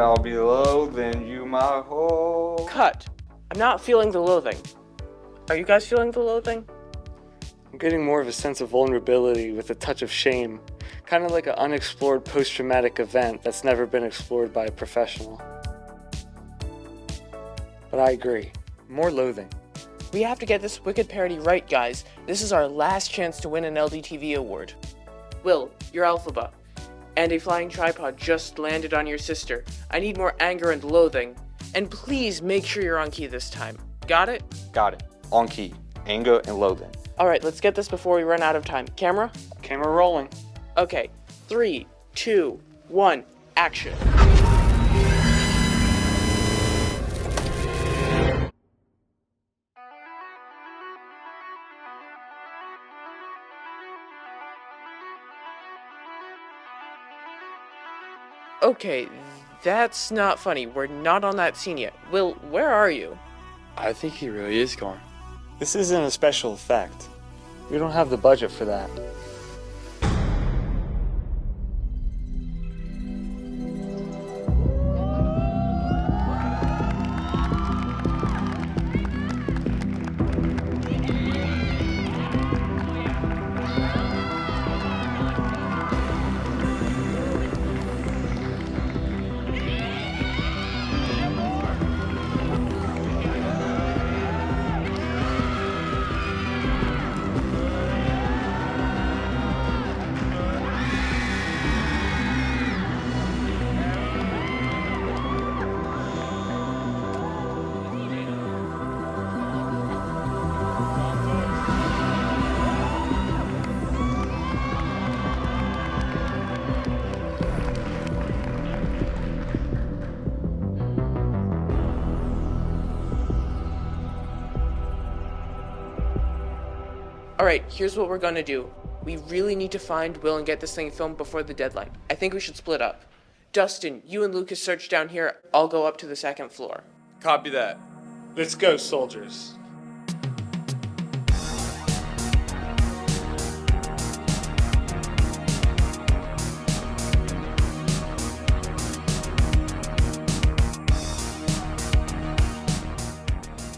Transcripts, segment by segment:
I'll be loathing you my whole... Cut. I'm not feeling the loathing. Are you guys feeling the loathing? I'm getting more of a sense of vulnerability with a touch of shame. Kind of like an unexplored post-traumatic event that's never been explored by a professional. But I agree. More loathing. We have to get this wicked parody right, guys. This is our last chance to win an LDTV award. Will, you're Alphaba. And a flying tripod just landed on your sister. I need more anger and loathing. And please make sure you're on key this time. Got it? Got it. On key. Anger and loathing. Alright, let's get this before we run out of time. Camera? Camera rolling. Okay. 3, 2, 1, action. Okay, that's not funny. We're not on that scene yet. Will, where are you? I think he really is gone. This isn't a special effect. We don't have the budget for that. Alright, here's what we're gonna do. We really need to find Will and get this thing filmed before the deadline. I think we should split up. Dustin, you and Lucas search down here. I'll go up to the second floor. Copy that. Let's go, soldiers.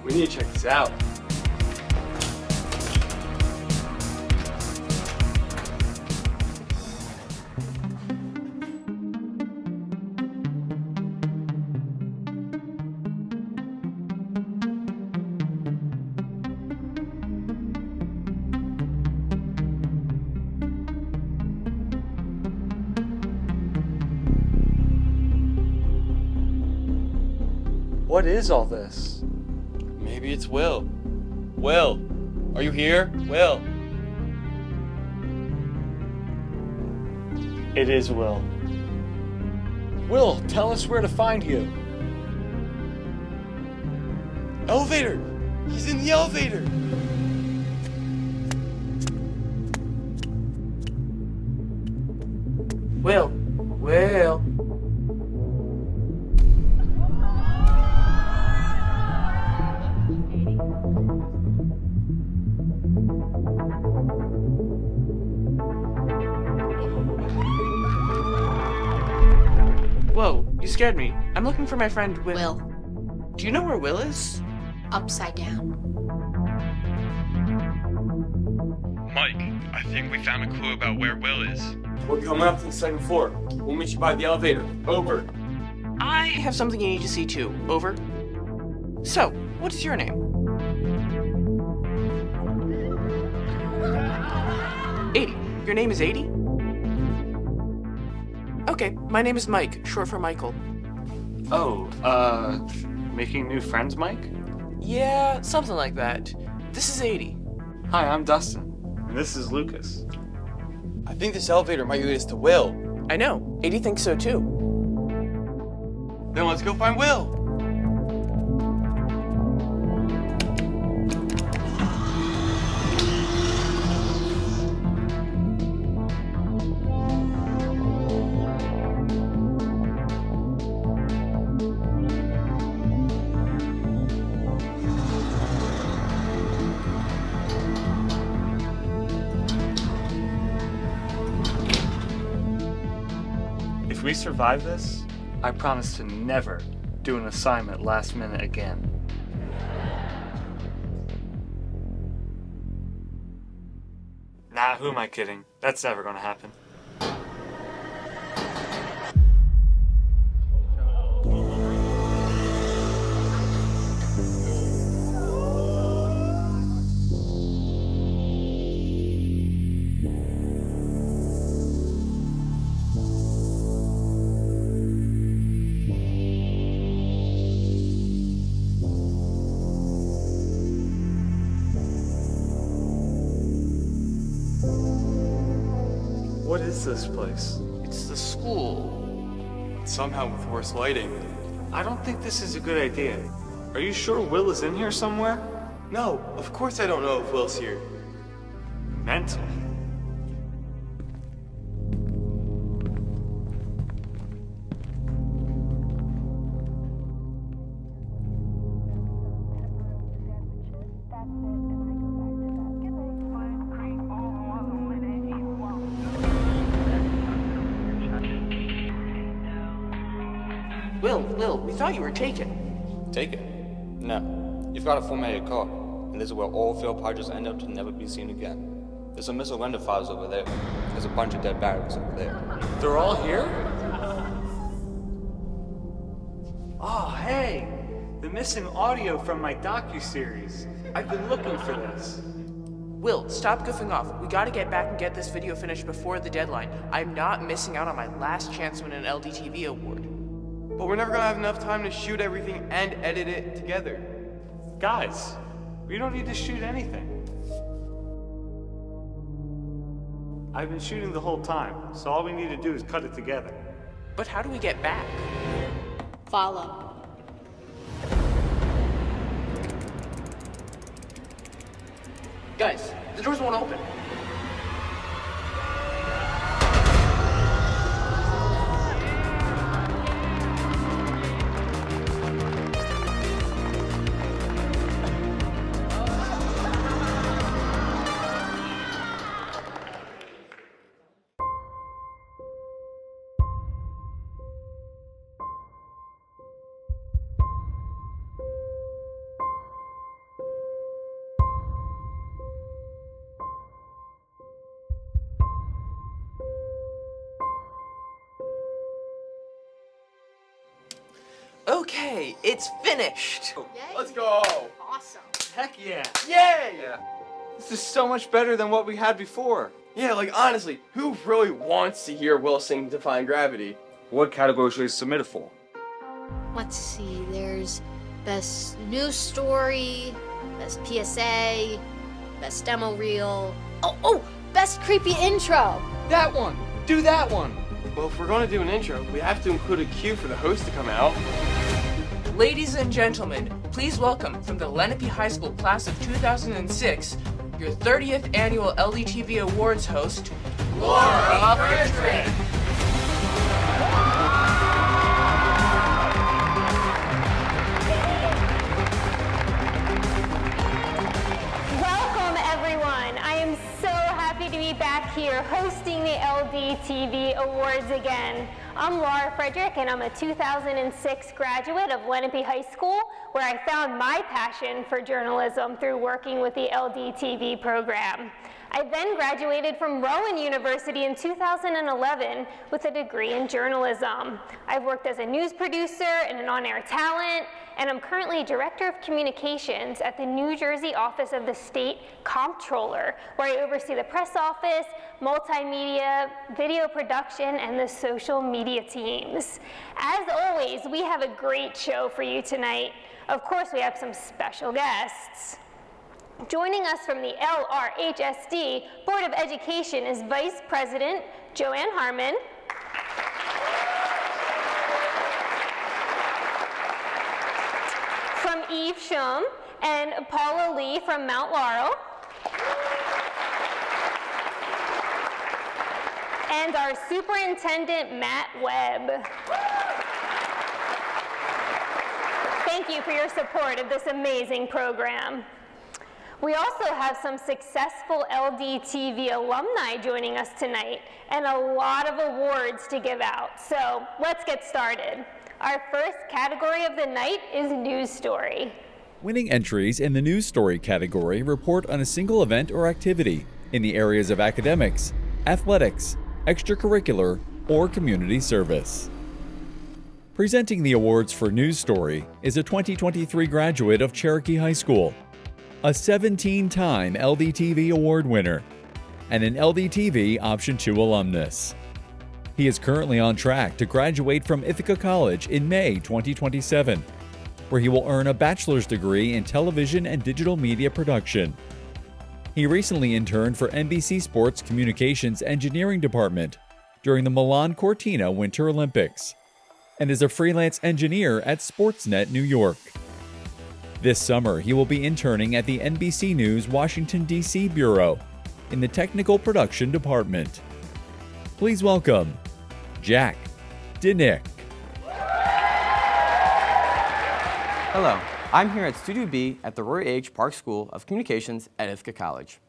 We need to check this out. What is all this? Maybe it's Will. Will, are you here? Will. It is Will. Will, tell us where to find you. Elevator! He's in the elevator! Will. Whoa, you scared me. I'm looking for my friend Will. Will, Do you know where Will is? upside down. Mike, I think we found a clue about where Will is. We're coming up to the second floor. We'll meet you by the elevator. Over. I have something you need to see too. Over. So, what is your name? 80. Your name is 80? Okay, my name is Mike, short for Michael. Oh, making new friends, Mike? Yeah, something like that. This is 80. Hi, I'm Dustin. And this is Lucas. I think this elevator might lead us to Will. I know, 80 thinks so too. Then let's go find Will. If we survive this, I promise to never do an assignment last minute again. Nah, who am I kidding? That's never gonna happen. What is this place? It's the school. Somehow with worse lighting. I don't think this is a good idea. Are you sure Will is in here somewhere? No, of course I don't know if Will's here. Mental. Will, we thought you were taken. Take it? No. You've got a formatted car, and this is where all failed projects end up to never be seen again. There's some missile render files over there. There's a bunch of dead batteries over there. They're all here? Oh, hey! The missing audio from my docuseries. I've been looking for this. Will, stop goofing off. We gotta get back and get this video finished before the deadline. I'm not missing out on my last chance to win an LDTV award. But we're never gonna have enough time to shoot everything and edit it together. Guys, we don't need to shoot anything. I've been shooting the whole time, so all we need to do is cut it together. But how do we get back? Follow. Guys, the doors won't open. Okay, it's finished. Yay. Let's go! Awesome. Heck yeah! Yay! Yeah. This is so much better than what we had before. Yeah, like honestly, who really wants to hear Will sing Defying Gravity? What category should we submit it for? Let's see, there's best news story, best PSA, best demo reel. Oh, best creepy intro. That one! Do that one! Well, if we're gonna do an intro, we have to include a cue for the host to come out. Ladies and gentlemen, please welcome from the Lenape High School class of 2006, your 30th Annual LDTV Awards host, Laura Bertrand. Welcome, everyone. I am so happy to be back here hosting the LDTV Awards again. I'm Laura Frederick, and I'm a 2006 graduate of Lenape High School, where I found my passion for journalism through working with the LDTV program. I then graduated from Rowan University in 2011 with a degree in journalism. I've worked as a news producer and an on-air talent, and I'm currently Director of Communications at the New Jersey office of the State Comptroller, where I oversee the press office, multimedia, video production, and the social media teams. As always, we have a great show for you tonight. Of course, we have some special guests. Joining us from the LRHSD Board of Education is Vice President Joanne Harmon, from Eve Shum and Paula Lee from Mount Laurel, and our Superintendent Matt Webb. Thank you for your support of this amazing program. We also have some successful LDTV alumni joining us tonight and a lot of awards to give out. So let's get started. Our first category of the night is News Story. Winning entries in the News Story category report on a single event or activity in the areas of academics, athletics, extracurricular, or community service. Presenting the awards for News Story is a 2023 graduate of Cherokee High School, a 17-time LDTV Award winner, and an LDTV Option 2 alumnus. He is currently on track to graduate from Ithaca College in May 2027, where he will earn a bachelor's degree in television and digital media production. He recently interned for NBC Sports Communications Engineering Department during the Milan Cortina Winter Olympics, and is a freelance engineer at Sportsnet New York. This summer, he will be interning at the NBC News Washington, D.C. Bureau in the Technical Production Department. Please welcome Jack Dinick. Hello, I'm here at Studio B at the Roy H. Park School of Communications at Ithaca College.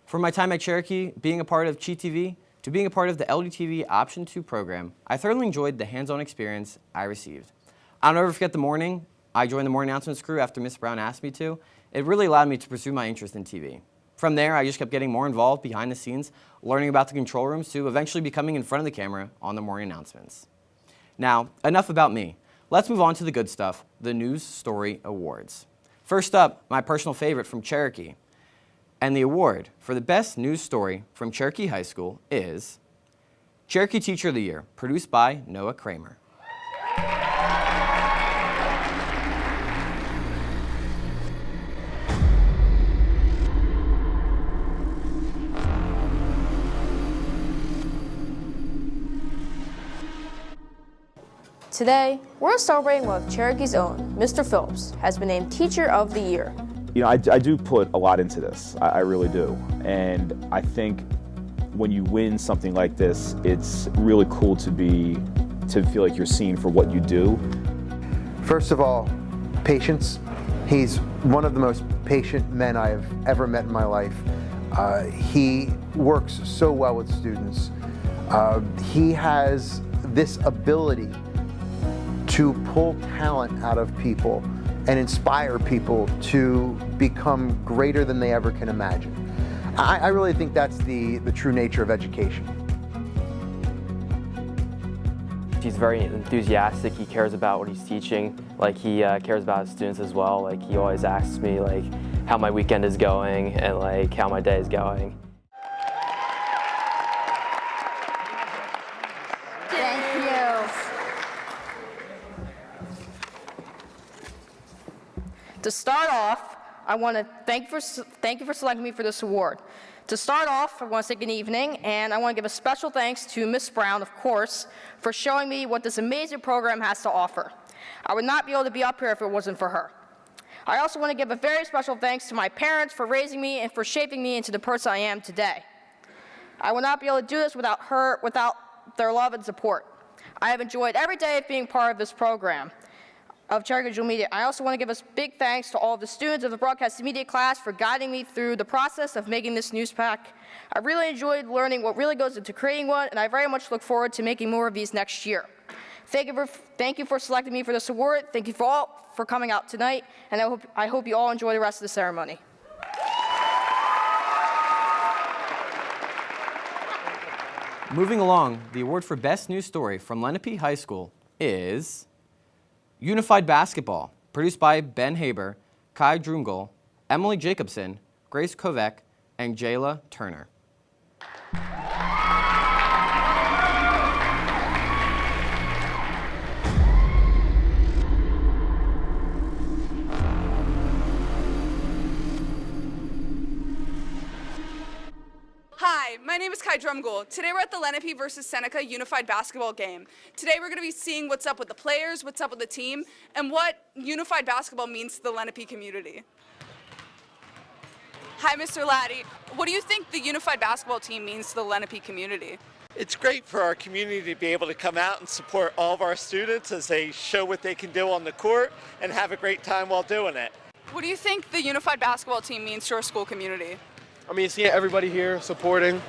From my time at Cherokee, being a part of Cheat TV, to being a part of the LDTV Option 2 program, I thoroughly enjoyed the hands-on experience I received. I'll never forget the morning I joined the morning announcements crew after Miss Brown asked me to. It really allowed me to pursue my interest in TV. From there, I just kept getting more involved behind the scenes, learning about the control rooms to eventually becoming in front of the camera on the morning announcements. Now, enough about me. Let's move on to the good stuff, the News Story Awards. First up, my personal favorite from Cherokee. And the award for the best news story from Cherokee High School is Cherokee Teacher of the Year, produced by Noah Kramer. Today, we're celebrating one of Cherokee's own, Mr. Phillips, has been named Teacher of the Year. You know, I do put a lot into this. I really do. And I think when you win something like this, it's really cool to feel like you're seen for what you do. First of all, patience. He's one of the most patient men I have ever met in my life. He works so well with students. He has this ability to pull talent out of people and inspire people to become greater than they ever can imagine. I really think that's the true nature of education. He's very enthusiastic. He cares about what he's teaching. Like, he cares about his students as well. Like, he always asks me like how my weekend is going and like how my day is going. Thank you. To start off, I want to thank you for selecting me for this award. To start off, I want to say good evening, and I want to give a special thanks to Miss Brown, of course, for showing me what this amazing program has to offer. I would not be able to be up here if it wasn't for her. I also want to give a very special thanks to my parents for raising me and for shaping me into the person I am today. I would not be able to do this without their love and support. I have enjoyed every day of being part of this program of Cherokee Digital Media. I also want to give a big thanks to all of the students of the broadcast media class for guiding me through the process of making this news pack. I really enjoyed learning what really goes into creating one, and I very much look forward to making more of these next year. Thank you for selecting me for this award. Thank you for coming out tonight, and I hope you all enjoy the rest of the ceremony. Moving along, the award for Best News Story from Lenape High School is Unified Basketball, produced by Ben Haber, Kai Drumgol, Emily Jacobson, Grace Kovek, and Jayla Turner. Hi, my name is Kai Drumgol. Today we're at the Lenape versus Seneca Unified Basketball game. Today we're going to be seeing what's up with the players, what's up with the team, and what unified basketball means to the Lenape community. Hi, Mr. Laddie. What do you think the unified basketball team means to the Lenape community? It's great for our community to be able to come out and support all of our students as they show what they can do on the court and have a great time while doing it. What do you think the unified basketball team means to our school community? I mean, seeing everybody here supporting,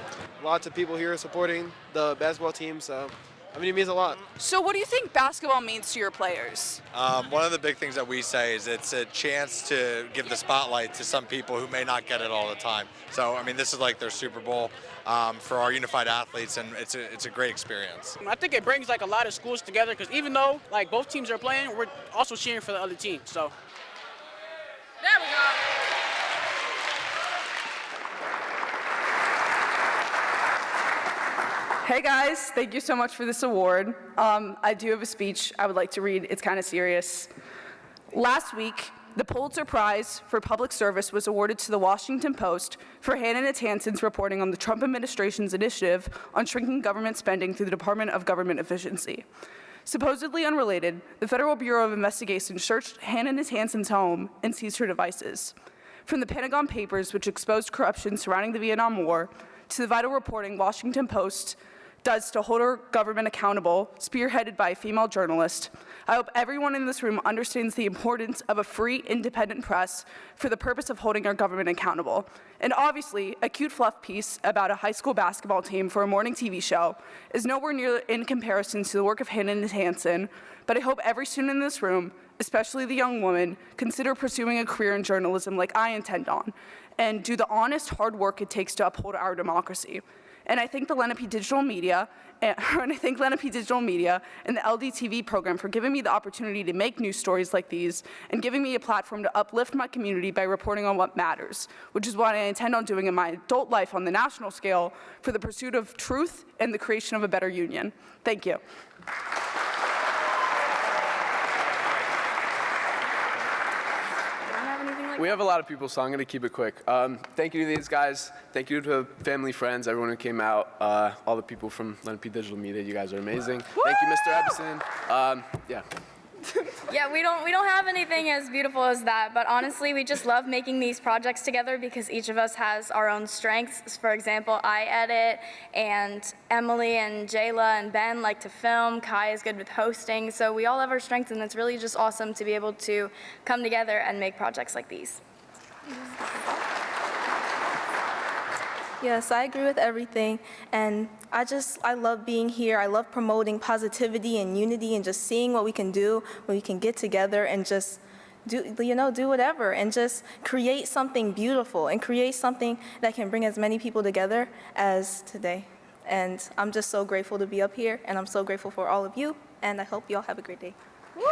lots of people here supporting the basketball team, so I mean, it means a lot. So what do you think basketball means to your players? One of the big things that we say is it's a chance to give the spotlight to some people who may not get it all the time. So, I mean, this is like their Super Bowl for our unified athletes, and it's a great experience. I think it brings like a lot of schools together because even though like both teams are playing, we're also cheering for the other team. So. There we go. Hey guys, thank you so much for this award. I do have a speech I would like to read. It's kind of serious. Last week, the Pulitzer Prize for Public Service was awarded to the Washington Post for Hannah Hansen's reporting on the Trump administration's initiative on shrinking government spending through the Department of Government Efficiency. Supposedly unrelated, the Federal Bureau of Investigation searched Hannah Hansen's home and seized her devices. From the Pentagon Papers, which exposed corruption surrounding the Vietnam War, to the vital reporting Washington Post does to hold our government accountable, spearheaded by a female journalist, I hope everyone in this room understands the importance of a free, independent press for the purpose of holding our government accountable. And obviously, a cute fluff piece about a high school basketball team for a morning TV show is nowhere near in comparison to the work of Hannah Hansen, but I hope every student in this room, especially the young woman, consider pursuing a career in journalism like I intend on, and do the honest, hard work it takes to uphold our democracy. And I thank the Lenape Digital Media, and the LDTV program for giving me the opportunity to make news stories like these and giving me a platform to uplift my community by reporting on what matters, which is what I intend on doing in my adult life on the national scale for the pursuit of truth and the creation of a better union. Thank you. We have a lot of people, so I'm going to keep it quick. Thank you to these guys. Thank you to family, friends, everyone who came out, all the people from Lenape Digital Media. You guys are amazing. Thank you, Mr. Epson. Yeah. Yeah, we don't have anything as beautiful as that, but honestly, we just love making these projects together because each of us has our own strengths. For example, I edit, and Emily and Jayla and Ben like to film. Kai is good with hosting, so we all have our strengths, and it's really just awesome to be able to come together and make projects like these. Yes, I agree with everything, and I love being here. I love promoting positivity and unity and just seeing what we can do when we can get together and just do whatever and just create something beautiful and create something that can bring as many people together as today. And I'm just so grateful to be up here, and I'm so grateful for all of you, and I hope you all have a great day. Woo!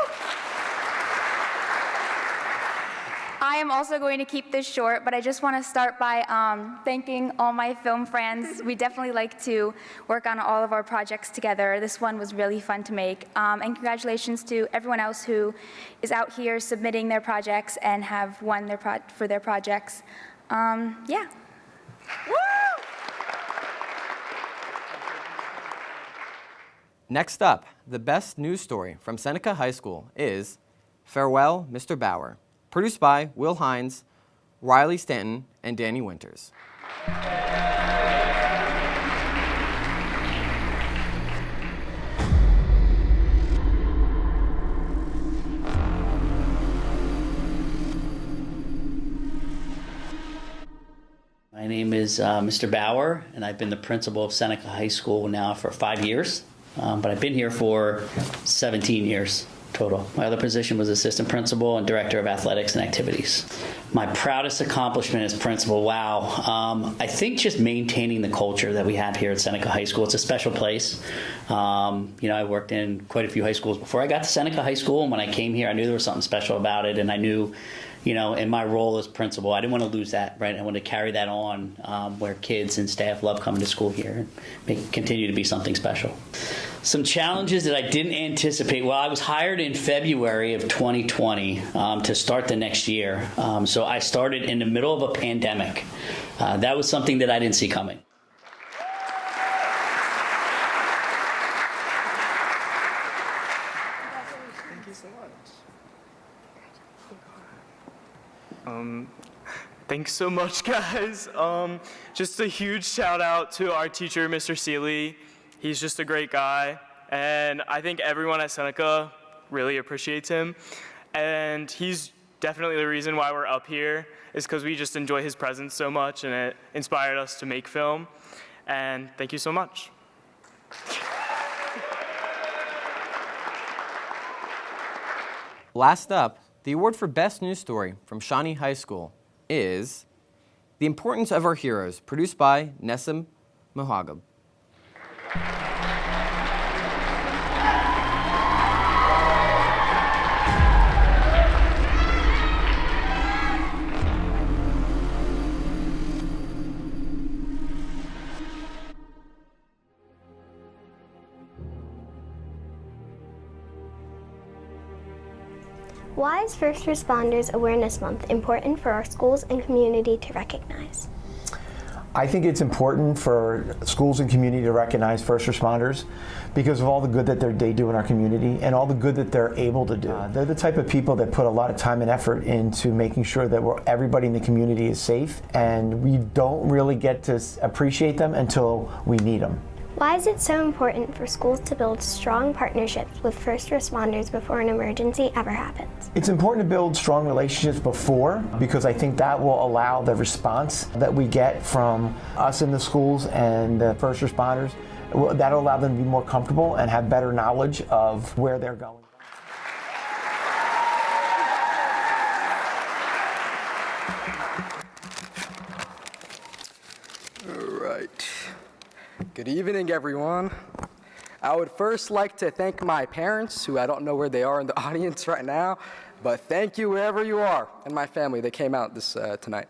I am also going to keep this short, but I just want to start by thanking all my film friends. We definitely like to work on all of our projects together. This one was really fun to make. And congratulations to everyone else who is out here submitting their projects and have won for their projects. Yeah. Woo! Next up, the best news story from Seneca High School is Farewell, Mr. Bauer, produced by Will Hines, Riley Stanton, and Danny Winters. My name is Mr. Bauer, and I've been the principal of Seneca High School now for 5 years, but I've been here for 17 years. Total. My other position was assistant principal and director of athletics and activities. My proudest accomplishment as principal, wow. I think just maintaining the culture that we have here at Seneca High School. It's a special place. I worked in quite a few high schools before I got to Seneca High School, and when I came here, I knew there was something special about it, and I knew, in my role as principal, I didn't want to lose that, right? I wanted to carry that on where kids and staff love coming to school here and make it continue to be something special. Some challenges that I didn't anticipate. Well, I was hired in February of 2020 to start the next year. So I started in the middle of a pandemic. That was something that I didn't see coming. Thank you so much. Thanks so much, guys. Just a huge shout out to our teacher, Mr. Seeley. He's just a great guy, and I think everyone at Seneca really appreciates him. And he's definitely the reason why we're up here, is because we just enjoy his presence so much, and it inspired us to make film. And thank you so much. Last up, the award for Best News Story from Shawnee High School is The Importance of Our Heroes, produced by Nessim Mohagab. Why is First Responders Awareness Month important for our schools and community to recognize? I think it's important for schools and community to recognize first responders because of all the good that they do in our community and all the good that they're able to do. They're the type of people that put a lot of time and effort into making sure that everybody in the community is safe, and we don't really get to appreciate them until we need them. Why is it so important for schools to build strong partnerships with first responders before an emergency ever happens? It's important to build strong relationships before, because I think that will allow the response that we get from us in the schools and the first responders, that'll allow them to be more comfortable and have better knowledge of where they're going. Good evening, everyone. I would first like to thank my parents, who I don't know where they are in the audience right now, but thank you wherever you are, and my family. They came out tonight.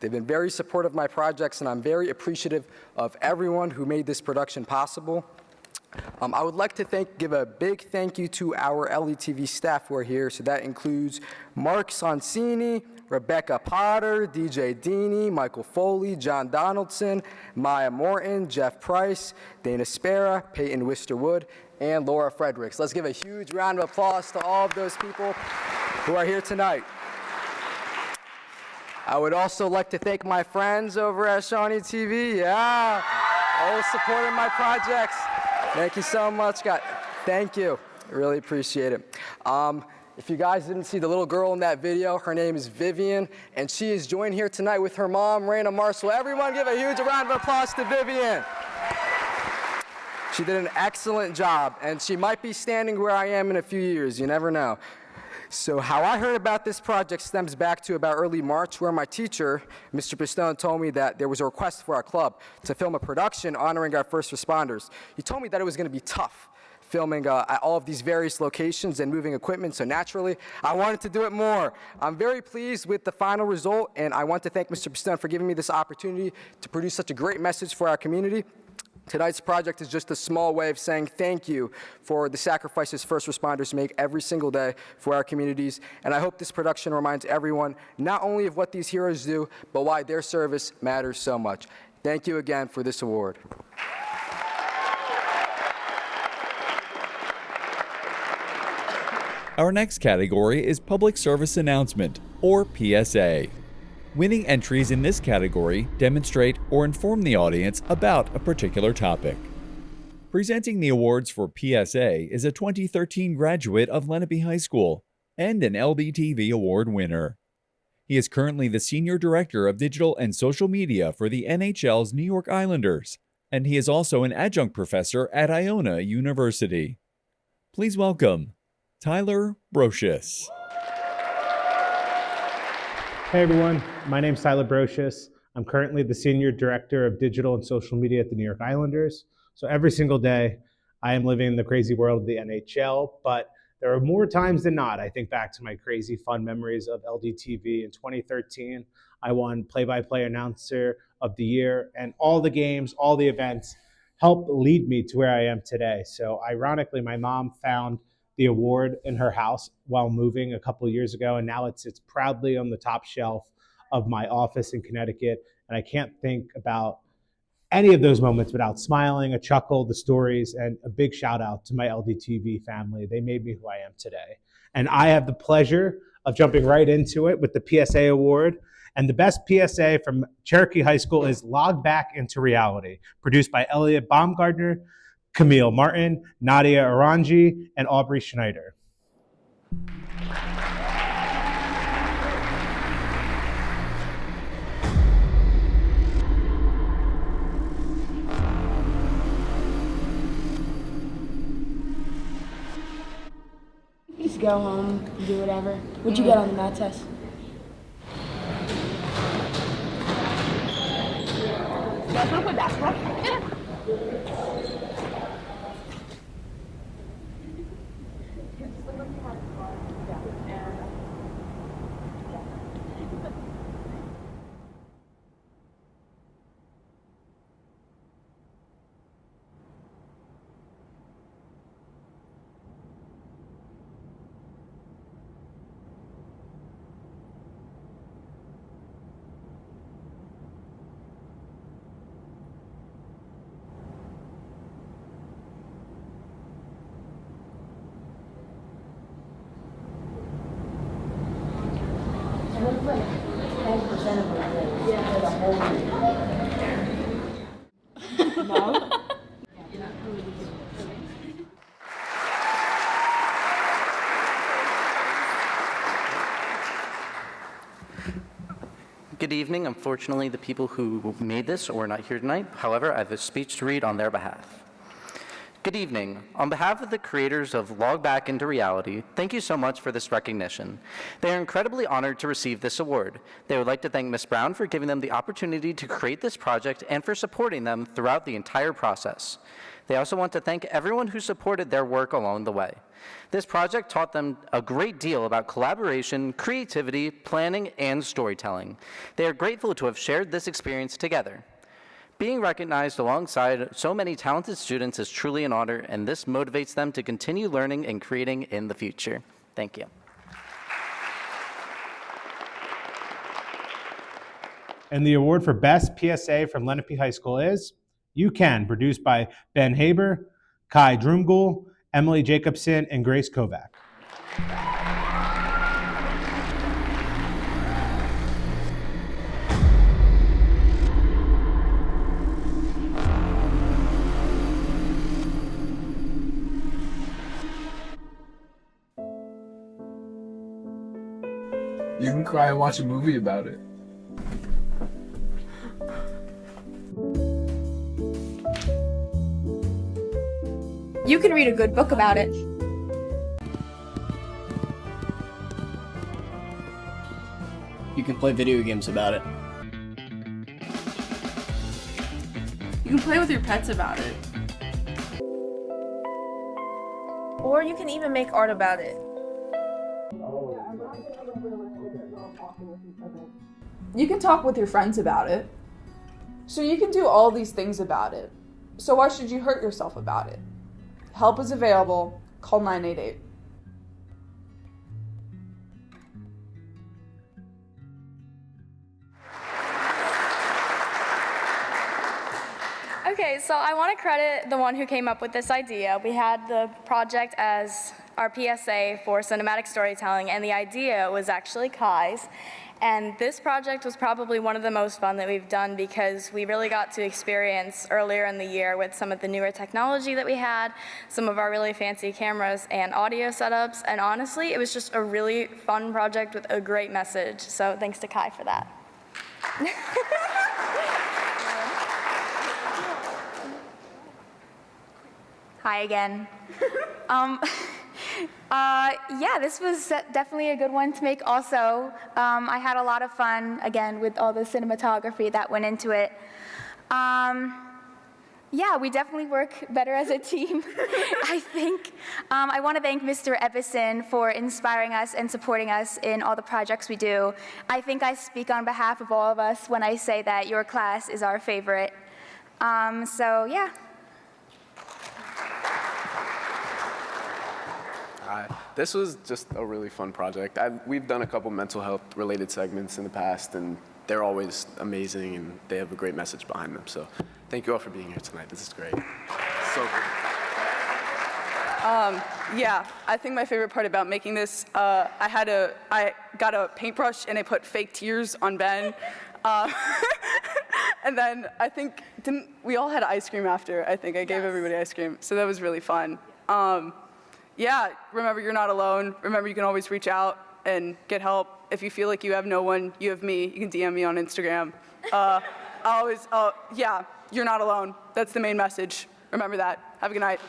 They've been very supportive of my projects, and I'm very appreciative of everyone who made this production possible. I would like to give a big thank you to our LDTV staff who are here. So that includes Mark Sonsini, Rebecca Potter, DJ Deeney, Michael Foley, John Donaldson, Maya Morton, Jeff Price, Dana Spera, Peyton Wisterwood, and Laura Fredericks. Let's give a huge round of applause to all of those people who are here tonight. I would also like to thank my friends over at Shawnee TV. Yeah, always supporting my projects. Thank you so much, guys. Thank you. I really appreciate it. If you guys didn't see the little girl in that video, her name is Vivian, and she is joined here tonight with her mom, Raina Marshall. Everyone give a huge round of applause to Vivian. She did an excellent job, and she might be standing where I am in a few years. You never know. So how I heard about this project stems back to about early March, where my teacher, Mr. Pistone, told me that there was a request for our club to film a production honoring our first responders. He told me that it was going to be tough, filming at all of these various locations and moving equipment, so naturally, I wanted to do it more. I'm very pleased with the final result, and I want to thank Mr. Pistone for giving me this opportunity to produce such a great message for our community. Tonight's project is just a small way of saying thank you for the sacrifices first responders make every single day for our communities, and I hope this production reminds everyone not only of what these heroes do, but why their service matters so much. Thank you again for this award. Our next category is Public Service Announcement, or PSA. Winning entries in this category demonstrate or inform the audience about a particular topic. Presenting the awards for PSA is a 2013 graduate of Lenape High School and an LDTV Award winner. He is currently the Senior Director of Digital and Social Media for the NHL's New York Islanders, and he is also an adjunct professor at Iona University. Please welcome Tyler Brocious. Hey everyone, my name is Tyler Brocious. I'm currently the Senior Director of Digital and Social Media at the New York Islanders. So every single day, I am living in the crazy world of the NHL, but there are more times than not. I think back to my crazy fun memories of LDTV. In 2013, I won Play-by-Play Announcer of the Year, and all the games, all the events helped lead me to where I am today. So ironically, my mom found the award in her house while moving a couple of years ago, and now it sits proudly on the top shelf of my office in Connecticut. And I can't think about any of those moments without smiling, a chuckle, the stories, and a big shout out to my LDTV family. They made me who I am today. And I have the pleasure of jumping right into it with the PSA award. And the best PSA from Cherokee High School is Log Back into Reality, produced by Elliot Baumgardner, Camille Martin, Nadia Aranji, and Aubrey Schneider. just go home, do whatever. What'd you get on the math test? You guys want to play basketball? Yeah. Good evening. Unfortunately, the people who made this are not here tonight. However, I have a speech to read on their behalf. Good evening. On behalf of the creators of Log Back into Reality, thank you so much for this recognition. They are incredibly honored to receive this award. They would like to thank Ms. Brown for giving them the opportunity to create this project and for supporting them throughout the entire process. They also want to thank everyone who supported their work along the way. This project taught them a great deal about collaboration, creativity, planning, and storytelling. They are grateful to have shared this experience together. Being recognized alongside so many talented students is truly an honor, and this motivates them to continue learning and creating in the future. Thank you. And the award for Best PSA from Lenape High School is You Can, produced by Ben Haber, Kai Drumgool, Emily Jacobson, and Grace Kovac. You can cry and watch a movie about it. You can read a good book about it. You can play video games about it. You can play with your pets about it. Or you can even make art about it. You can talk with your friends about it. So you can do all these things about it. So why should you hurt yourself about it? Help is available. Call 988. Okay, so I want to credit the one who came up with this idea. We had the project as our PSA for cinematic storytelling, and the idea was actually Kai's. And this project was probably one of the most fun that we've done because we really got to experience earlier in the year with some of the newer technology that we had, some of our really fancy cameras and audio setups, and honestly, it was just a really fun project with a great message. So thanks to Kai for that. Hi again. Yeah, this was definitely a good one to make also. I had a lot of fun, again, with all the cinematography that went into it. Yeah, we definitely work better as a team, I think. I want to thank Mr. Epperson for inspiring us and supporting us in all the projects we do. I think I speak on behalf of all of us when I say that your class is our favorite. So, yeah. This was just a really fun project. We've done a couple mental health related segments in the past, and they're always amazing, and they have a great message behind them. So thank you all for being here tonight. This is great. So good. Yeah, I think my favorite part about making this, I got a paintbrush and I put fake tears on Ben. And then I think, we all had ice cream after, I think. I gave everybody ice cream, so that was really fun. Yeah, remember you're not alone. Remember you can always reach out and get help. If you feel like you have no one, you have me. You can DM me on Instagram. Yeah, you're not alone. That's the main message. Remember that. Have a good night.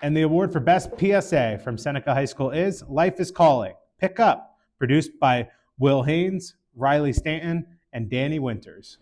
And the award for Best PSA from Seneca High School is Life is Calling, Pick Up, produced by Will Haynes, Riley Stanton, and Danny Winters.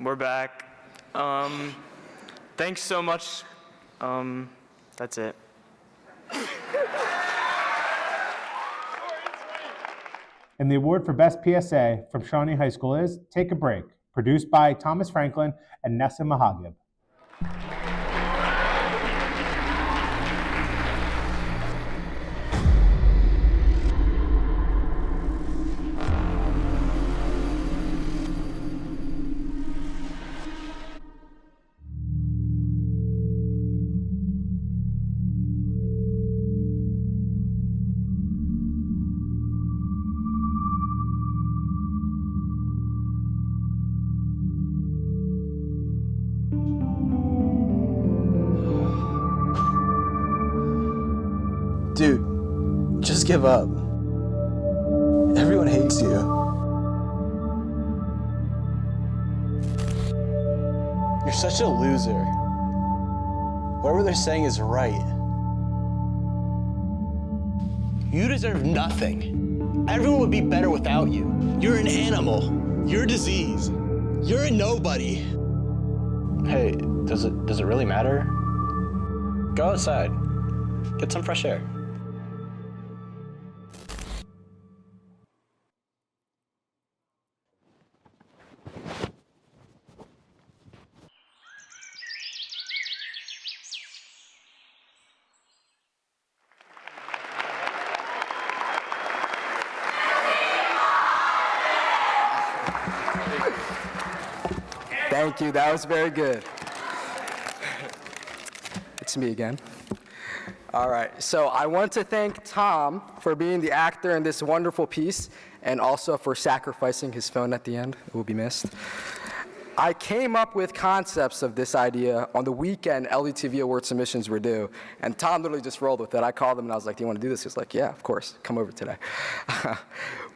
We're back. Thanks so much. That's it. And the award for Best PSA from Shawnee High School is Take a Break, produced by Thomas Franklin and Nessa Mahagib. Dude, just give up. Everyone hates you. You're such a loser. Whatever they're saying is right. You deserve nothing. Everyone would be better without you. You're an animal. You're a disease. You're a nobody. Hey, does it really matter? Go outside. Get some fresh air. Thank you, that was very good. It's me again. All right, so I want to thank Tom for being the actor in this wonderful piece and also for sacrificing his phone at the end. It will be missed. I came up with concepts of this idea on the weekend LDTV Award submissions were due, and Tom literally just rolled with it. I called him and I was like, do you want to do this? He was like, yeah, of course, come over today.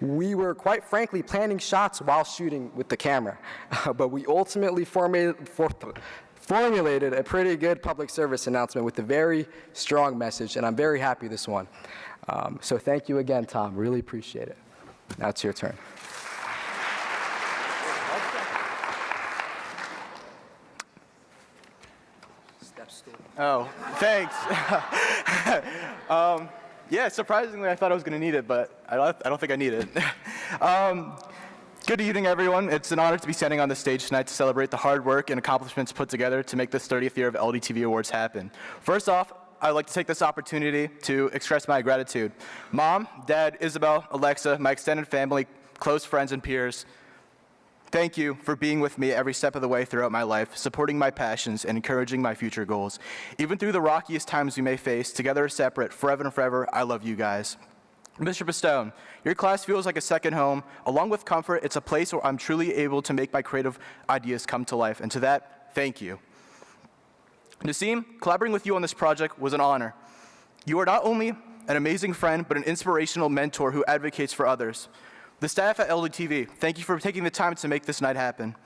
We were, quite frankly, planning shots while shooting with the camera, but we ultimately formulated a pretty good public service announcement with a very strong message, and I'm very happy this one. So thank you again, Tom. Really appreciate it. Now it's your turn. Oh, thanks. Yeah, surprisingly, I thought I was going to need it, but I don't think I need it. Good evening, everyone. It's an honor to be standing on the stage tonight to celebrate the hard work and accomplishments put together to make this 30th year of LDTV Awards happen. First off, I'd like to take this opportunity to express my gratitude. Mom, Dad, Isabel, Alexa, my extended family, close friends, and peers, thank you for being with me every step of the way throughout my life, supporting my passions and encouraging my future goals. Even through the rockiest times we may face, together or separate, forever and forever, I love you guys. Mr. Pistone, your class feels like a second home. Along with comfort, it's a place where I'm truly able to make my creative ideas come to life. And to that, thank you. Nasim, collaborating with you on this project was an honor. You are not only an amazing friend, but an inspirational mentor who advocates for others. The staff at LDTV, thank you for taking the time to make this night happen.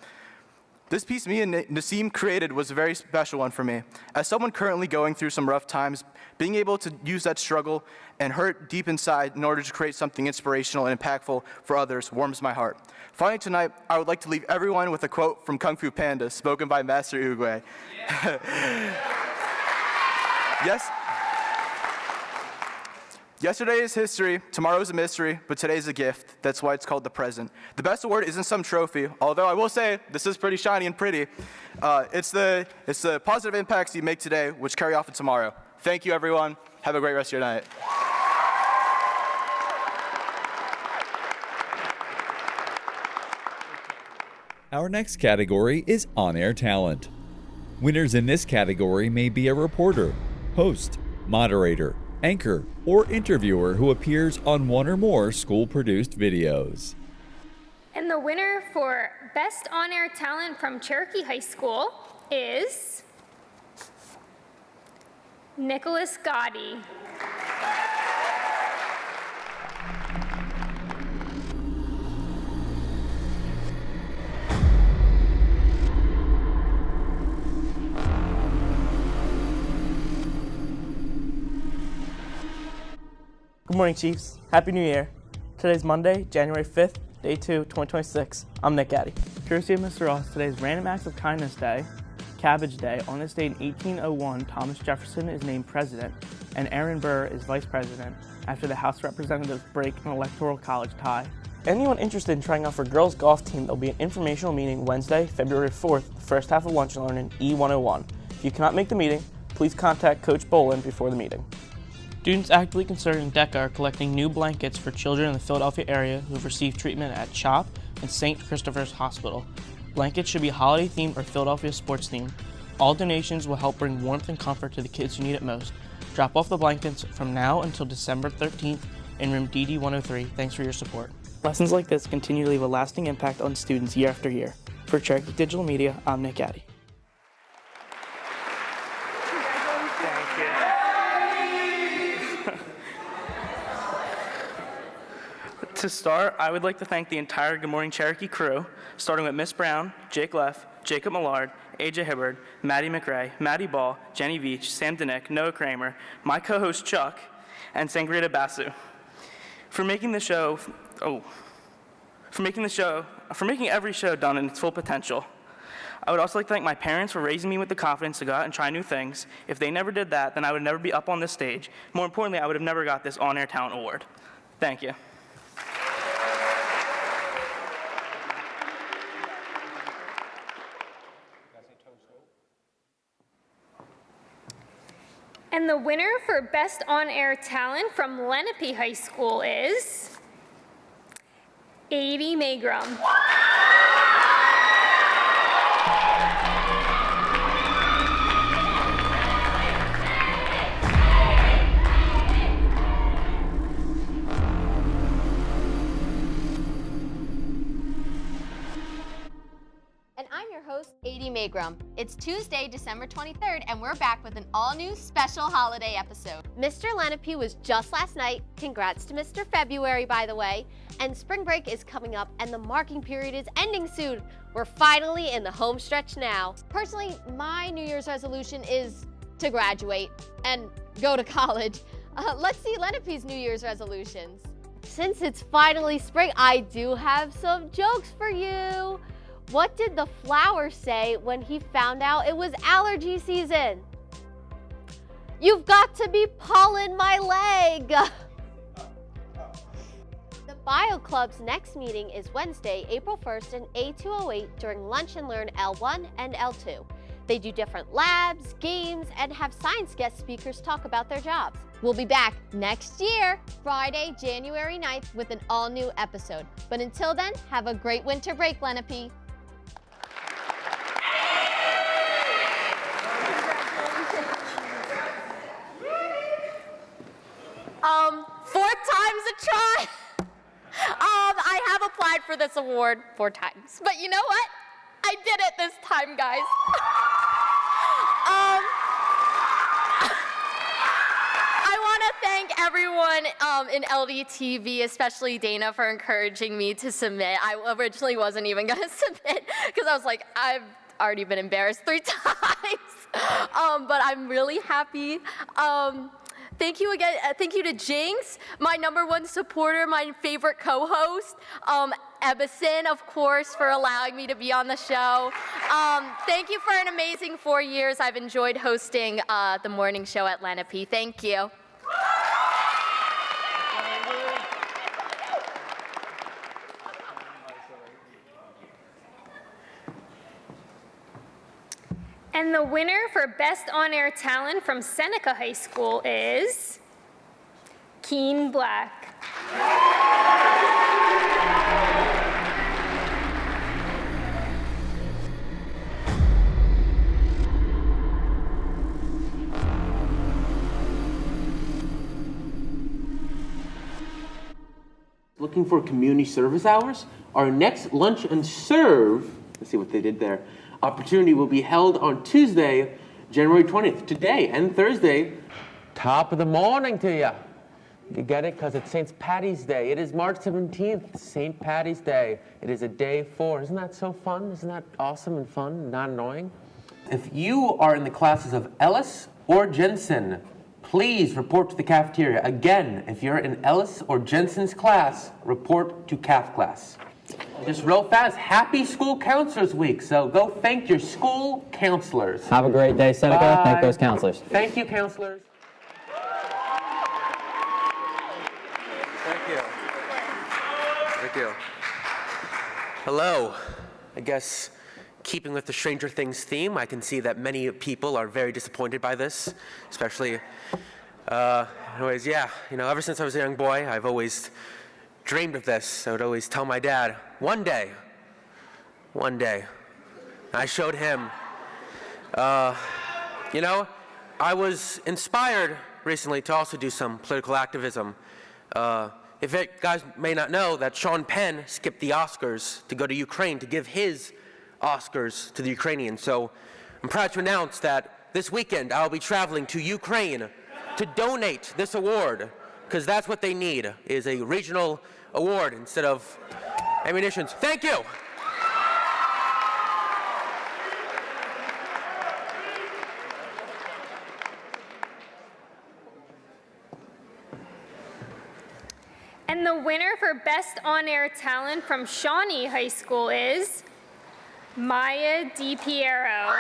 This piece me and Naseem created was a very special one for me. As someone currently going through some rough times, being able to use that struggle and hurt deep inside in order to create something inspirational and impactful for others warms my heart. Finally tonight, I would like to leave everyone with a quote from Kung Fu Panda, spoken by Master Oogway. Yes. Yesterday is history, tomorrow is a mystery, but today is a gift. That's why it's called the present. The best award isn't some trophy, although I will say this is pretty shiny and pretty. It's the positive impacts you make today, which carry off in tomorrow. Thank you, everyone. Have a great rest of your night. Our next category is on-air talent. Winners in this category may be a reporter, host, moderator, anchor, or interviewer who appears on one or more school-produced videos. And the winner for Best On-Air Talent from Cherokee High School is Nicholas Gotti. Good morning, Chiefs. Happy New Year. Today's Monday, January 5th, Day 2, 2026. I'm Nick Addy. Courtesy of Mr. Ross, today's Random Acts of Kindness Day, Cabbage Day. On this day in 1801, Thomas Jefferson is named president, and Aaron Burr is vice president after the House of Representatives break an electoral college tie. Anyone interested in trying out for girls' golf team, there'll be an informational meeting Wednesday, February 4th, the first half of lunch and learn in E101. If you cannot make the meeting, please contact Coach Bolin before the meeting. Students actively concerned in DECA are collecting new blankets for children in the Philadelphia area who have received treatment at CHOP and St. Christopher's Hospital. Blankets should be holiday themed or Philadelphia sports themed. All donations will help bring warmth and comfort to the kids who need it most. Drop off the blankets from now until December 13th in room DD 103. Thanks for your support. Lessons like this continue to leave a lasting impact on students year after year. For Cherokee Digital Media, I'm Nick Addy. To start, I would like to thank the entire Good Morning Cherokee crew, starting with Miss Brown, Jake Leff, Jacob Millard, AJ Hibbard, Maddie McRae, Maddie Ball, Jenny Veach, Sam Denick, Noah Kramer, my co-host Chuck, and Sangrita Basu for making every show done in its full potential. I would also like to thank my parents for raising me with the confidence to go out and try new things. If they never did that, then I would never be up on this stage. More importantly, I would have never got this on-air talent award. Thank you. And the winner for Best On-Air Talent from Lenape High School is Adi Magrum. And I'm your host, Adi Magrum. It's Tuesday, December 23rd, and we're back with an all-new special holiday episode. Mr. Lenape was just last night. Congrats to Mr. February, by the way. And spring break is coming up, and the marking period is ending soon. We're finally in the home stretch now. Personally, my New Year's resolution is to graduate and go to college. Let's see Lenape's New Year's resolutions. Since it's finally spring, I do have some jokes for you. What did the flower say when he found out it was allergy season? You've got to be pollen my leg. The Bio Club's next meeting is Wednesday, April 1st in A208 during Lunch and Learn L1 and L2. They do different labs, games, and have science guest speakers talk about their jobs. We'll be back next year, Friday, January 9th, with an all-new episode. But until then, have a great winter break, Lenape. 4 times a try. I have applied for this award 4 times, but you know what? I did it this time, guys. I want to thank everyone in LDTV, especially Dana, for encouraging me to submit. I originally wasn't even going to submit because I was like, I've already been embarrassed 3 times. But I'm really happy. Thank you again. Thank you to Jinx, my #1 supporter, my favorite co-host. Ebison, of course, for allowing me to be on the show. Thank you for an amazing 4 years. I've enjoyed hosting the morning show at Lenape. Thank you. And the winner for Best On-Air Talent from Seneca High School is Keen Black. Looking for community service hours? Our next lunch and serve, let's see what they did there, opportunity will be held on Tuesday, January 20th, today and Thursday. Top of the morning to you. You get it? Because it's St. Patty's Day. It is March 17th, St. Patty's Day. It is a day 4. Isn't that so fun? Isn't that awesome and fun and not annoying? If you are in the classes of Ellis or Jensen, please report to the cafeteria. Again, if you're in Ellis or Jensen's class, report to CAF class. Just real fast, happy School Counselors Week. So go thank your school counselors. Have a great day, Seneca. Bye. Thank those counselors. Thank you, counselors. Thank you. Thank you. Hello. I guess keeping with the Stranger Things theme, I can see that many people are very disappointed by this, especially, anyways, yeah, ever since I was a young boy, I've always dreamed of this. I would always tell my dad, one day. I showed him. I was inspired recently to also do some political activism. If you guys may not know that Sean Penn skipped the Oscars to go to Ukraine to give his Oscars to the Ukrainians. So I'm proud to announce that this weekend I'll be traveling to Ukraine to donate this award, because that's what they need, is a regional award instead of ammunition. Thank you. And the winner for Best On-Air Talent from Shawnee High School is Maya DiPiero.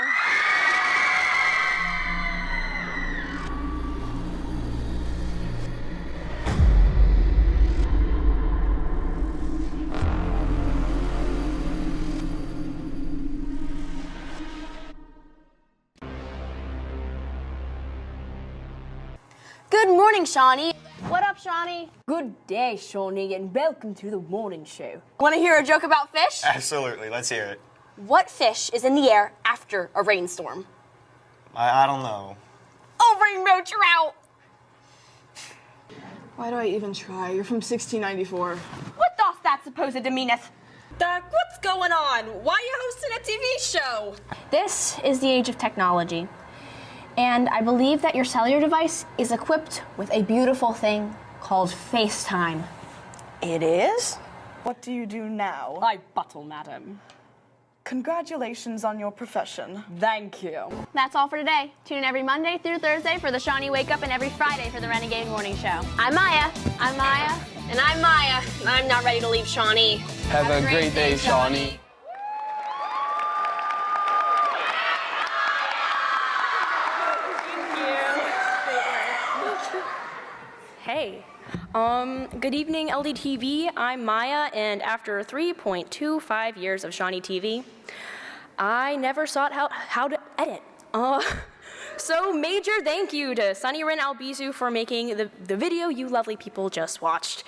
Good morning, Shawnee. What up, Shawnee? Good day, Shawnee, and welcome to the morning show. Want to hear a joke about fish? Absolutely. Let's hear it. What fish is in the air after a rainstorm? I don't know. A rainbow trout! Why do I even try? You're from 1694. What doth that supposed to meaneth? Doc, what's going on? Why are you hosting a TV show? This is the age of technology. And I believe that your cellular device is equipped with a beautiful thing called FaceTime. It is? What do you do now? I buttle, madam. Congratulations on your profession. Thank you. That's all for today. Tune in every Monday through Thursday for the Shawnee Wake Up and every Friday for the Renegade Morning Show. I'm Maya. I'm Maya. And I'm Maya, and I'm not ready to leave Shawnee. Have a great day, Shawnee. Hey. Good evening, LDTV. I'm Maya, and after 3.25 years of Shawnee TV, I never sought out how to edit. So major thank you to Sunny Rin Albizu for making the video you lovely people just watched.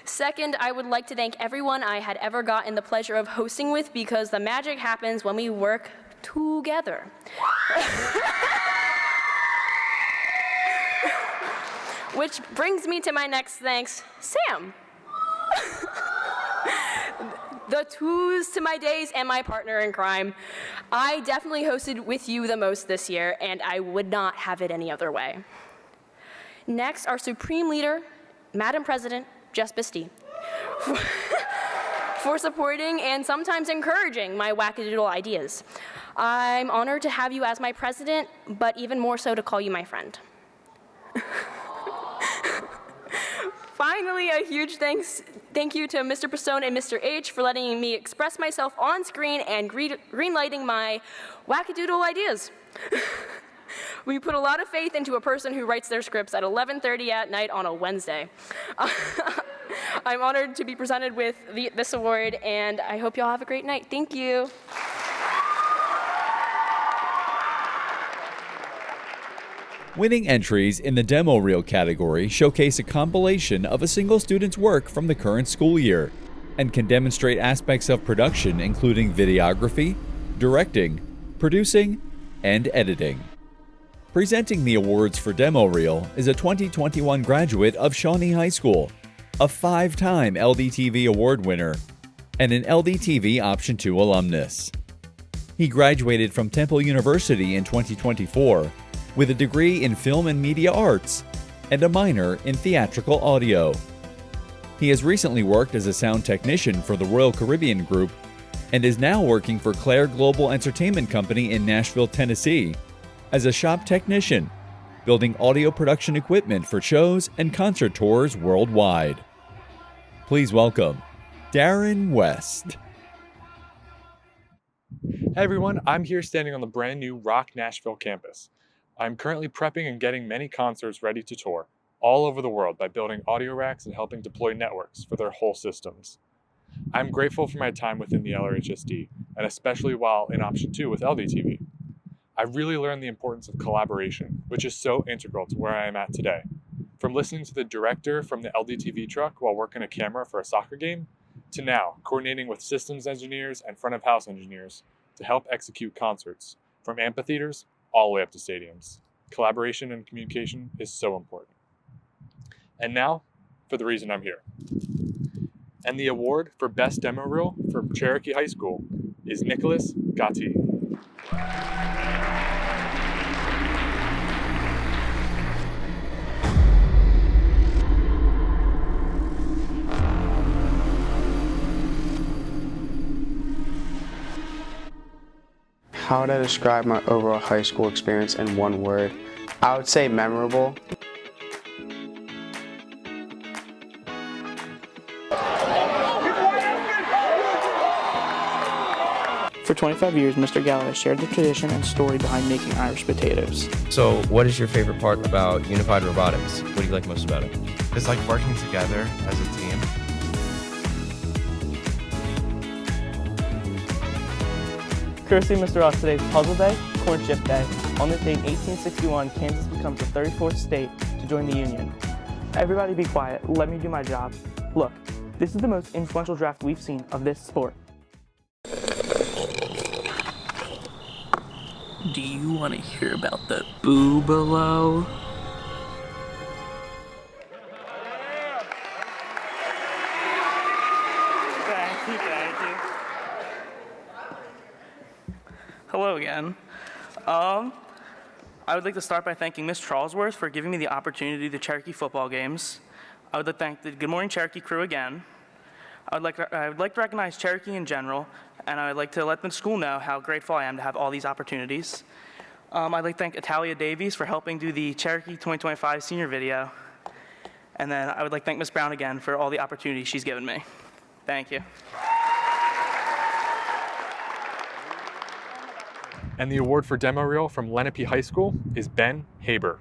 Second, I would like to thank everyone I had ever gotten the pleasure of hosting with, because the magic happens when we work together. Which brings me to my next thanks, Sam. The twos to my days and my partner in crime. I definitely hosted with you the most this year, and I would not have it any other way. Next, our Supreme Leader, Madam President, Jess Bisty, for supporting and sometimes encouraging my wackadoodle ideas. I'm honored to have you as my president, but even more so to call you my friend. Finally, a huge thank you to Mr. Pistone and Mr. H for letting me express myself on screen and greenlighting my wackadoodle ideas. We put a lot of faith into a person who writes their scripts at 11:30 at night on a Wednesday. I'm honored to be presented with this award, and I hope y'all have a great night. Thank you. Winning entries in the demo reel category showcase a compilation of a single student's work from the current school year and can demonstrate aspects of production including videography, directing, producing, and editing. Presenting the awards for demo reel is a 2021 graduate of Shawnee High School, a 5-time LDTV award winner, and an LDTV Option 2 alumnus. He graduated from Temple University in 2024 with a degree in Film and Media Arts and a minor in Theatrical Audio. He has recently worked as a sound technician for the Royal Caribbean Group and is now working for Claire Global Entertainment Company in Nashville, Tennessee, as a shop technician, building audio production equipment for shows and concert tours worldwide. Please welcome Darren West. Hey everyone, I'm here standing on the brand new Rock Nashville campus. I'm currently prepping and getting many concerts ready to tour all over the world by building audio racks and helping deploy networks for their whole systems. I'm grateful for my time within the LRHSD, and especially while in Option 2 with LDTV. I really learned the importance of collaboration, which is so integral to where I am at today. From listening to the director from the LDTV truck while working a camera for a soccer game, to now coordinating with systems engineers and front of house engineers to help execute concerts, from amphitheaters all the way up to stadiums. Collaboration and communication is so important. And now, for the reason I'm here. And the award for Best Demo Reel from Cherokee High School is Nicholas Gatti. How would I describe my overall high school experience in one word? I would say memorable. For 25 years, Mr. Galloway shared the tradition and story behind making Irish potatoes. So, what is your favorite part about Unified Robotics? What do you like most about it? It's like working together as a team. Courtesy of Mr. Ross, today's Puzzle Day, Corn Chip Day. On this date in 1861, Kansas becomes the 34th state to join the Union. Everybody be quiet, let me do my job. Look, this is the most influential draft we've seen of this sport. Do you want to hear about the boo below? Thank you. Hello again. I would like to start by thanking Ms. Charlesworth for giving me the opportunity to do the Cherokee football games. I would like to thank the Good Morning Cherokee crew again. I would like to recognize Cherokee in general, and I would like to let the school know how grateful I am to have all these opportunities. I'd like to thank Italia Davies for helping do the Cherokee 2025 senior video. And then I would like to thank Ms. Brown again for all the opportunities she's given me. Thank you. And the award for demo reel from Lenape High School is Ben Haber.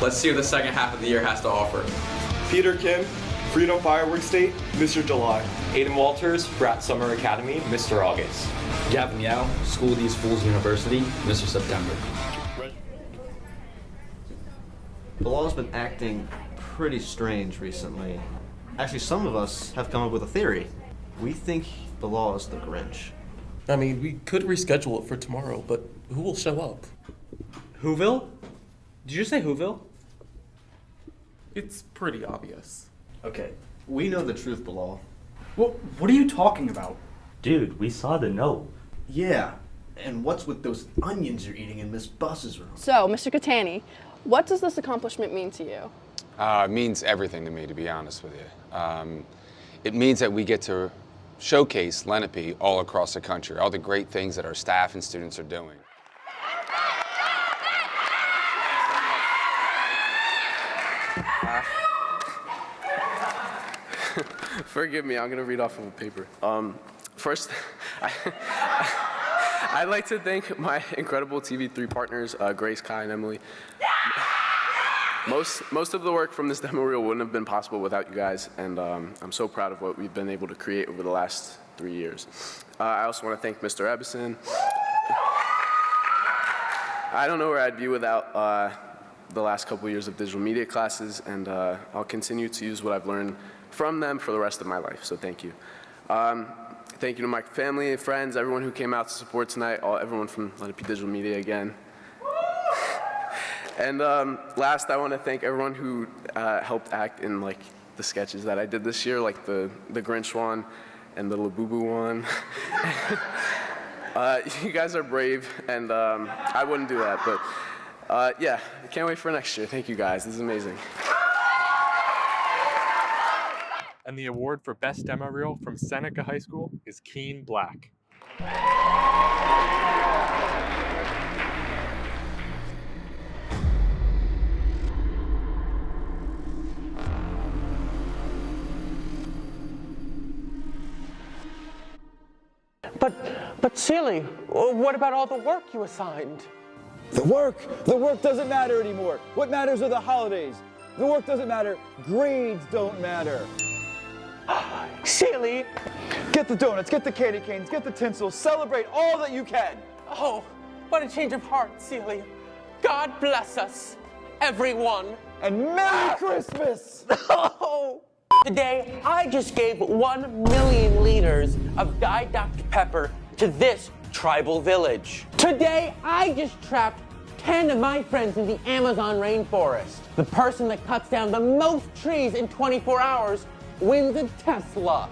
Let's see what the second half of the year has to offer. Peter Kim, Freedom Fireworks Day, Mr. July. Aiden Walters, Brat Summer Academy, Mr. August. Gavin Yao, School of These Fools University, Mr. September. The law's been acting pretty strange recently. Actually, some of us have come up with a theory. We think the law is the Grinch. I mean, we could reschedule it for tomorrow, but who will show up? Whoville? Did you say Whoville? It's pretty obvious. Okay, we know the truth, Bilal. What are you talking about? Dude, we saw the note. Yeah, and what's with those onions you're eating in Miss Buss's room? So, Mr. Catani, what does this accomplishment mean to you? It means everything to me, to be honest with you. It means that we get to showcase Lenape all across the country, all the great things that our staff and students are doing. Forgive me, I'm gonna read off of a paper. First, I'd like to thank my incredible TV3 partners, Grace, Kai, and Emily. Most of the work from this demo reel wouldn't have been possible without you guys, and I'm so proud of what we've been able to create over the last 3 years. I also want to thank Mr. Ebison. I don't know where I'd be without the last couple years of digital media classes, and I'll continue to use what I've learned from them for the rest of my life, so thank you. Thank you to my family and friends, everyone who came out to support tonight, everyone from Lenape Digital Media again. And last, I want to thank everyone who helped act in like the sketches that I did this year, like the Grinch one and the Labubu one. You guys are brave, and I wouldn't do that, but yeah, I can't wait for next year. Thank you guys, this is amazing. And the award for Best Demo Reel from Seneca High School is Keen Black. But Sealy, what about all the work you assigned? The work doesn't matter anymore. What matters are the holidays. The work doesn't matter, grades don't matter. Sealy! Get the donuts, get the candy canes, get the tinsel, celebrate all that you can. Oh, what a change of heart, Sealy. God bless us, everyone. And Merry Christmas! Oh. Today, I just gave 1 million liters of dyed Dr. Pepper to this tribal village. Today, I just trapped 10 of my friends in the Amazon rainforest. The person that cuts down the most trees in 24 hours wins a Tesla.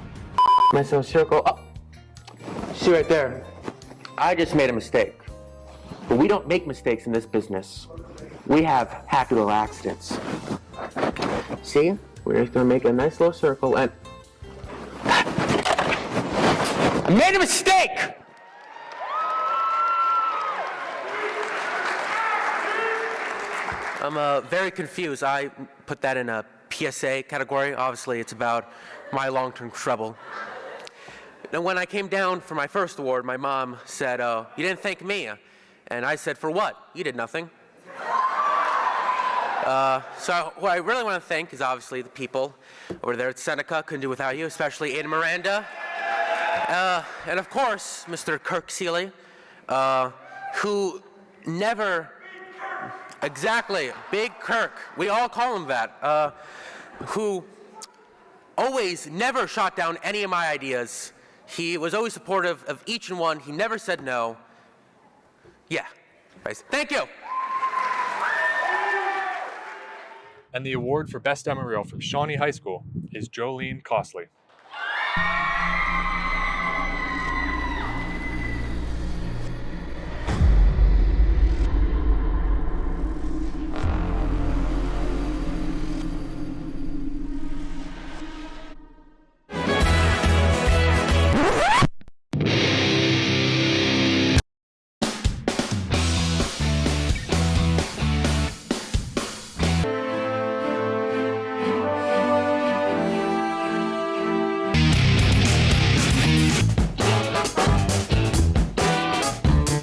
Nice little circle. Oh, see right there. I just made a mistake. But we don't make mistakes in this business. We have happy little accidents. See? We're just gonna make a nice little circle and... I made a mistake! I'm very confused. I put that in a PSA category. Obviously, it's about my long-term trouble. Now, when I came down for my first award, my mom said, you didn't thank me. And I said, for what? You did nothing. So what I really want to thank is obviously the people over there at Seneca. Couldn't do without you, especially Ada Miranda. And of course, Mr. Kirk Sealy, who never... Exactly, Big Kirk. We all call him that. Who always never shot down any of my ideas. He was always supportive of each and one. He never said no. Yeah. Thank you. And the award for Best Demo Reel from Shawnee High School is Jolene Costley.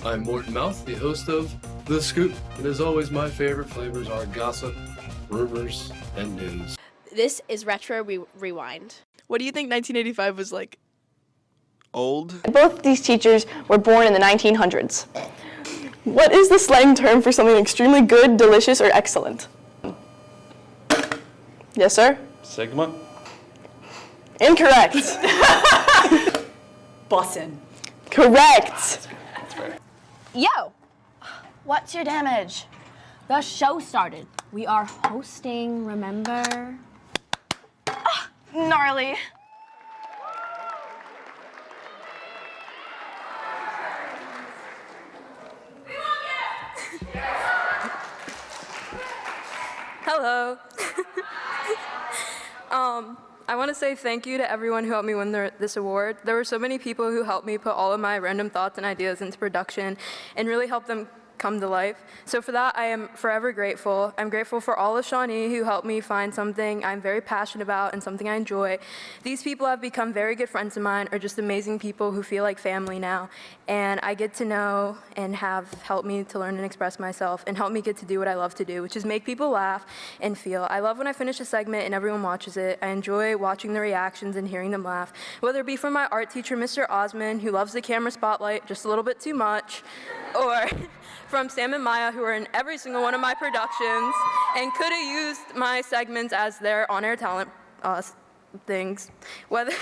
I'm Morton Mouth, the host of The Scoop, and as always, my favorite flavors are gossip, rumors, and news. This is Retro Rewind. What do you think 1985 was like? Old? Both these teachers were born in the 1900s. What is the slang term for something extremely good, delicious, or excellent? Yes, sir? Sigma? Incorrect. Bussin'. Correct. Yo, what's your damage? The show started. We are hosting, remember? Gnarly. Hello. I want to say thank you to everyone who helped me win this award. There were so many people who helped me put all of my random thoughts and ideas into production and really help them come to life. So for that, I am forever grateful. I'm grateful for all of Shawnee who helped me find something I'm very passionate about and something I enjoy. These people have become very good friends of mine, or just amazing people who feel like family now. And I get to know and have helped me to learn and express myself and help me get to do what I love to do, which is make people laugh and feel. I love when I finish a segment and everyone watches it. I enjoy watching the reactions and hearing them laugh, whether it be from my art teacher, Mr. Osmond, who loves the camera spotlight just a little bit too much, or from Sam and Maya, who are in every single one of my productions and could have used my segments as their on-air talent things, whether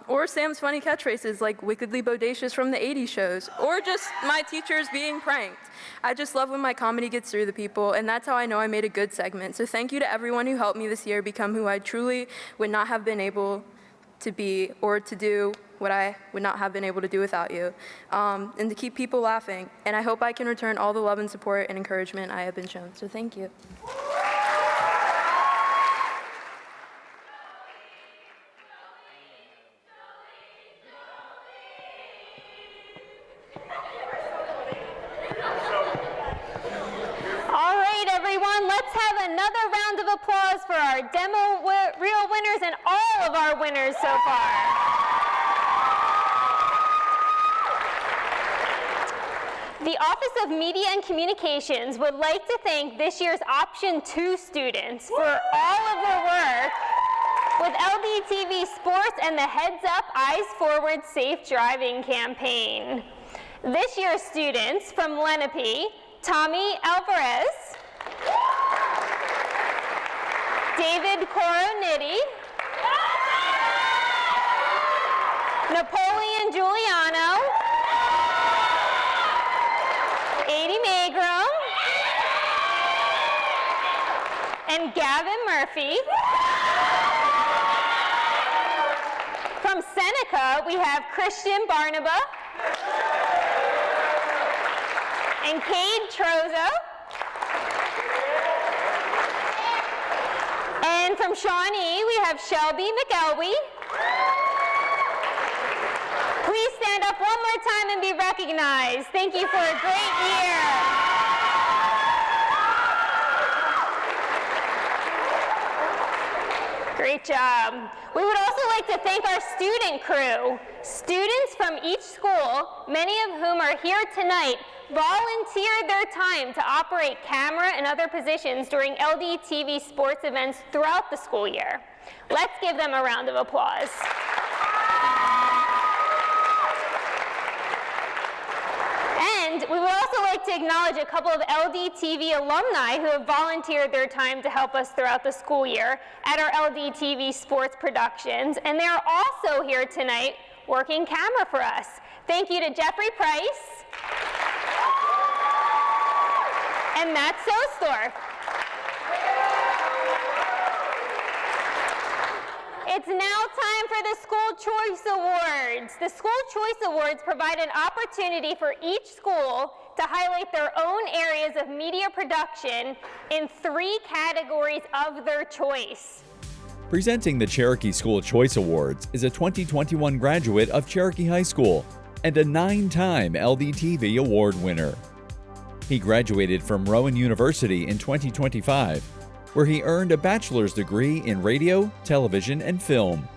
or Sam's funny catchphrases like wickedly bodacious from the 80s shows, or just my teachers being pranked. I just love when my comedy gets through the people, and that's how I know I made a good segment. So thank you to everyone who helped me this year become who I truly would not have been able to be, or to do what I would not have been able to do without you, and to keep people laughing. And I hope I can return all the love and support and encouragement I have been shown. So thank you. All right, everyone, let's have another round of applause for our demo reel winners and all of our winners so far. The Office of Media and Communications would like to thank this year's Option 2 students for all of their work with LDTV Sports and the Heads Up, Eyes Forward Safe Driving campaign. This year's students from Lenape, Tommy Alvarez, David Coroniti, Napoleon Giuliano, Adi Magrum, and Gavin Murphy. From Seneca, we have Christian Barnaba and Cade Trozo. And from Shawnee, we have Shelby McElwee. Please stand up one more time and be recognized. Thank you for a great year. Great job. We would also like to thank our student crew. Students from each school, many of whom are here tonight, volunteered their time to operate camera and other positions during LDTV sports events throughout the school year. Let's give them a round of applause. And we would also like to acknowledge a couple of LDTV alumni who have volunteered their time to help us throughout the school year at our LDTV sports productions, and they are also here tonight working camera for us. Thank you to Jeffrey Price and Matt Sostorf. It's now time for the School Choice Awards. The School Choice Awards provide an opportunity for each school to highlight their own areas of media production in 3 categories of their choice. Presenting the Cherokee School Choice Awards is a 2021 graduate of Cherokee High School and a 9-time LDTV Award winner. He graduated from Rowan University in 2025, where he earned a bachelor's degree in radio, television, and film.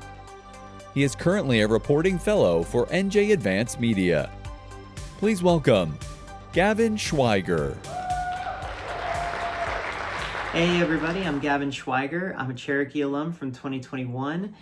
He is currently a reporting fellow for NJ Advanced Media. Please welcome Gavin Schweiger. Hey everybody, I'm Gavin Schweiger. I'm a Cherokee alum from 2021,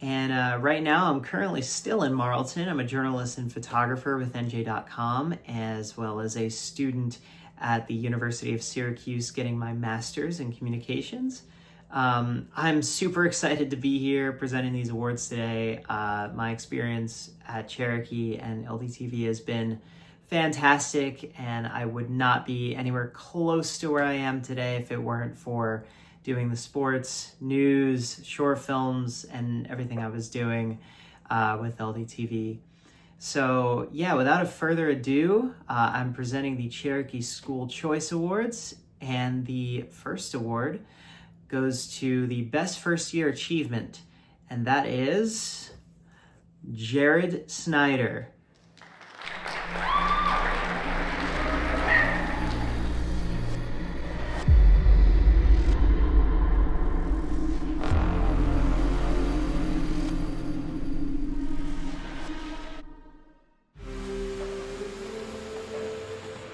and right now I'm currently still in Marlton. I'm a journalist and photographer with NJ.com, as well as a student at the University of Syracuse getting my master's in communications. I'm super excited to be here presenting these awards today. My experience at Cherokee and LDTV has been fantastic, and I would not be anywhere close to where I am today if it weren't for doing the sports, news, short films, and everything I was doing with LDTV. So yeah, without further ado, I'm presenting the Cherokee School Choice Awards, and the first award goes to the Best First Year Achievement, and that is Jared Snyder.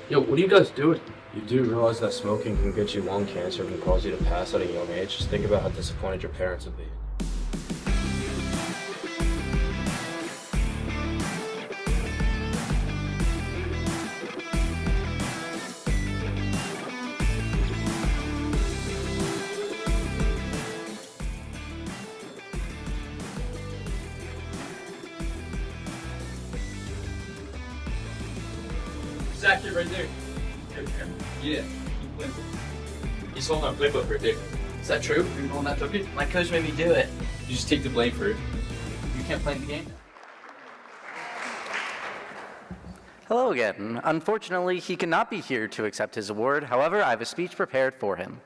Yo, what are you guys doing? You do realize that smoking can get you lung cancer and can cause you to pass at a young age? Just think about how disappointed your parents would be. Zach, you're right there. Yeah. He's holding a flip up right there. Is that true? You're the one that took it? My coach made me do it. You just take the blame for it. You can't play the game. Hello again. Unfortunately, he cannot be here to accept his award. However, I have a speech prepared for him.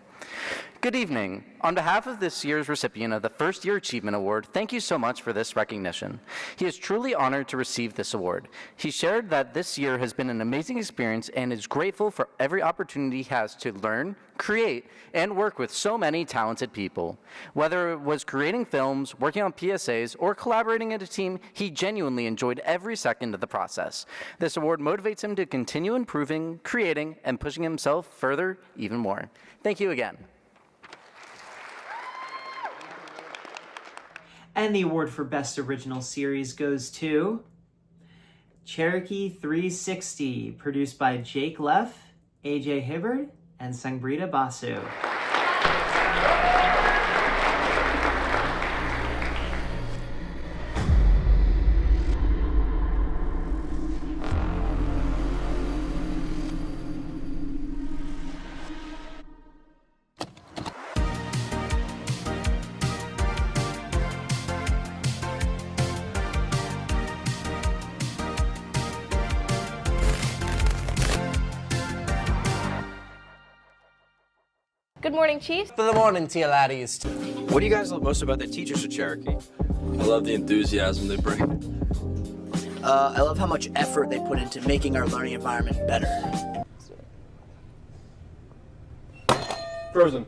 Good evening. On behalf of this year's recipient of the First Year Achievement Award, thank you so much for this recognition. He is truly honored to receive this award. He shared that this year has been an amazing experience and is grateful for every opportunity he has to learn, create, and work with so many talented people. Whether it was creating films, working on PSAs, or collaborating in a team, he genuinely enjoyed every second of the process. This award motivates him to continue improving, creating, and pushing himself further even more. Thank you again. And the award for Best Original Series goes to Cherokee 360, produced by Jake Leff, AJ Hibbard, and Sangrita Basu. Good morning, Chief. Good morning to you, laddies. What do you guys love most about the teachers at Cherokee? I love the enthusiasm they bring. I love how much effort they put into making our learning environment better. Frozen.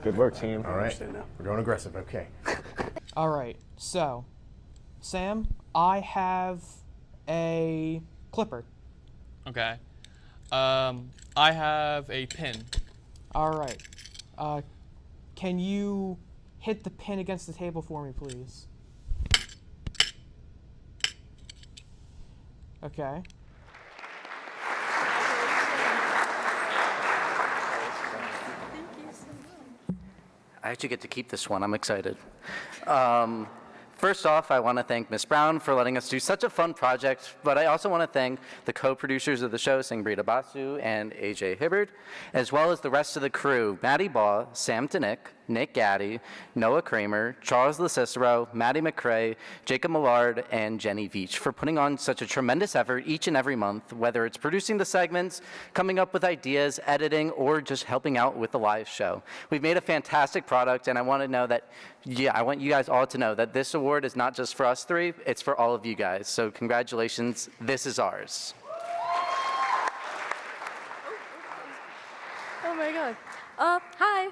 Good work, team. All right, we're going aggressive, okay. All right, so, Sam, I have a clipper. Okay. I have a pin. All right. Can you hit the pin against the table for me, please? Okay. I actually get to keep this one. I'm excited. First off, I want to thank Ms. Brown for letting us do such a fun project, but I also want to thank the co-producers of the show, Sangrita Basu and AJ Hibbard, as well as the rest of the crew, Maddie Baugh, Sam Tanick, Nick Gaddy, Noah Kramer, Charles LaCicero, Maddie McCrae, Jacob Millard, and Jenny Veach for putting on such a tremendous effort each and every month, whether it's producing the segments, coming up with ideas, editing, or just helping out with the live show. We've made a fantastic product, and I want to know that, I want you guys all to know that this award is not just for us three, it's for all of you guys. So congratulations, this is ours. Oh my God. Hi.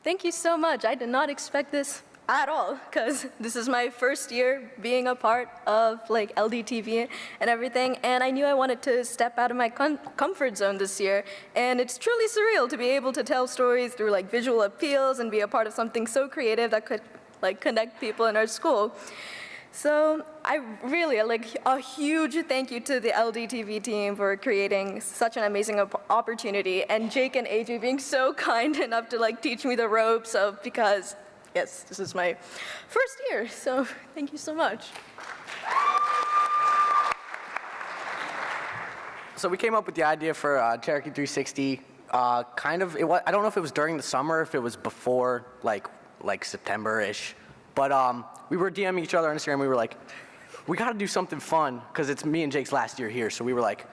Thank you so much. I did not expect this at all, because this is my first year being a part of like LDTV and everything, and I knew I wanted to step out of my comfort zone this year, and it's truly surreal to be able to tell stories through like visual appeals and be a part of something so creative that could like connect people in our school. So I really like a huge thank you to the LDTV team for creating such an amazing opportunity, and Jake and AJ being so kind enough to like teach me the ropes of, because yes, this is my first year, so thank you so much. So we came up with the idea for Cherokee 360. I don't know if it was during the summer, if it was before like September-ish, but we were DMing each other on Instagram. We were like, we got to do something fun because it's me and Jake's last year here. So we were like,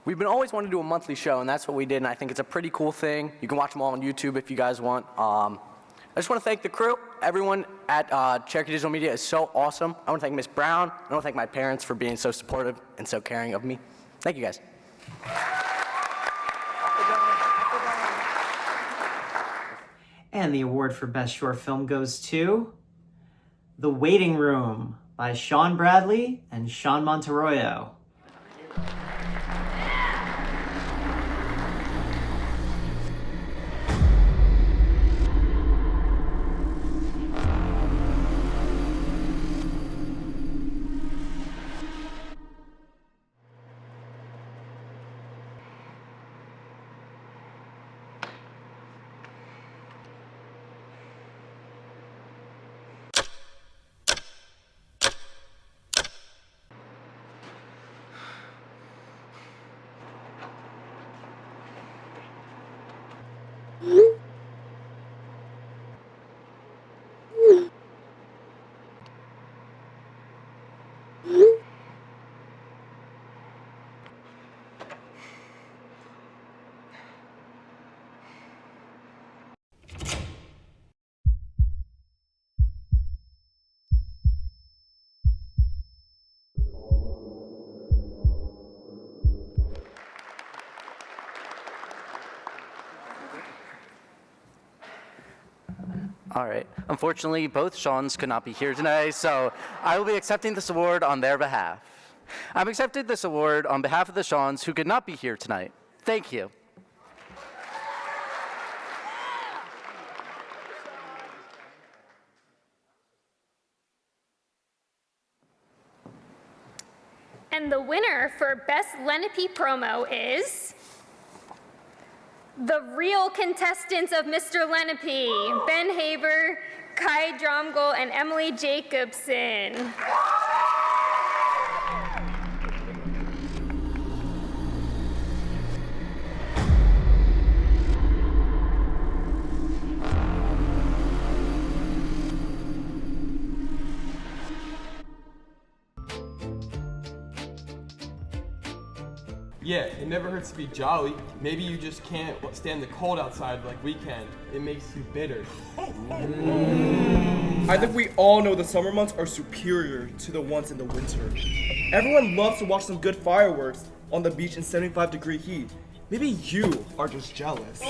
we've been always wanting to do a monthly show, and that's what we did. And I think it's a pretty cool thing. You can watch them all on YouTube if you guys want. I just want to thank the crew. Everyone at Cherokee Digital Media is so awesome. I want to thank Miss Brown. I want to thank my parents for being so supportive and so caring of me. Thank you guys. And the award for Best Short Film goes to The Waiting Room by Sean Bradley and Sean Monteroyo. All right. Unfortunately, both Seans could not be here today, so I will be accepting this award on their behalf. I've accepted this award on behalf of the Seans who could not be here tonight. Thank you. And the winner for Best Lenape Promo is the real contestants of Mr. Lenape, Ben Haber, Kai Dromgold, and Emily Jacobson. Yeah, it never hurts to be jolly. Maybe you just can't stand the cold outside like we can. It makes you bitter. I think we all know the summer months are superior to the ones in the winter. Everyone loves to watch some good fireworks on the beach in 75-degree heat. Maybe you are just jealous.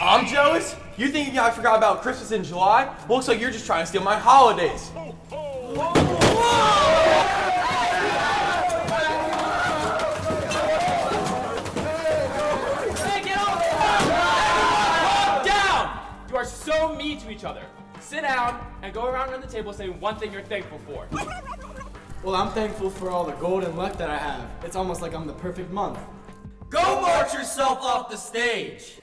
I'm jealous? You think I forgot about Christmas in July? Looks like you're just trying to steal my holidays. You are so mean to each other. Sit down and go around the table saying one thing you're thankful for. Well, I'm thankful for all the gold and luck that I have. It's almost like I'm the perfect month. Go march yourself off the stage.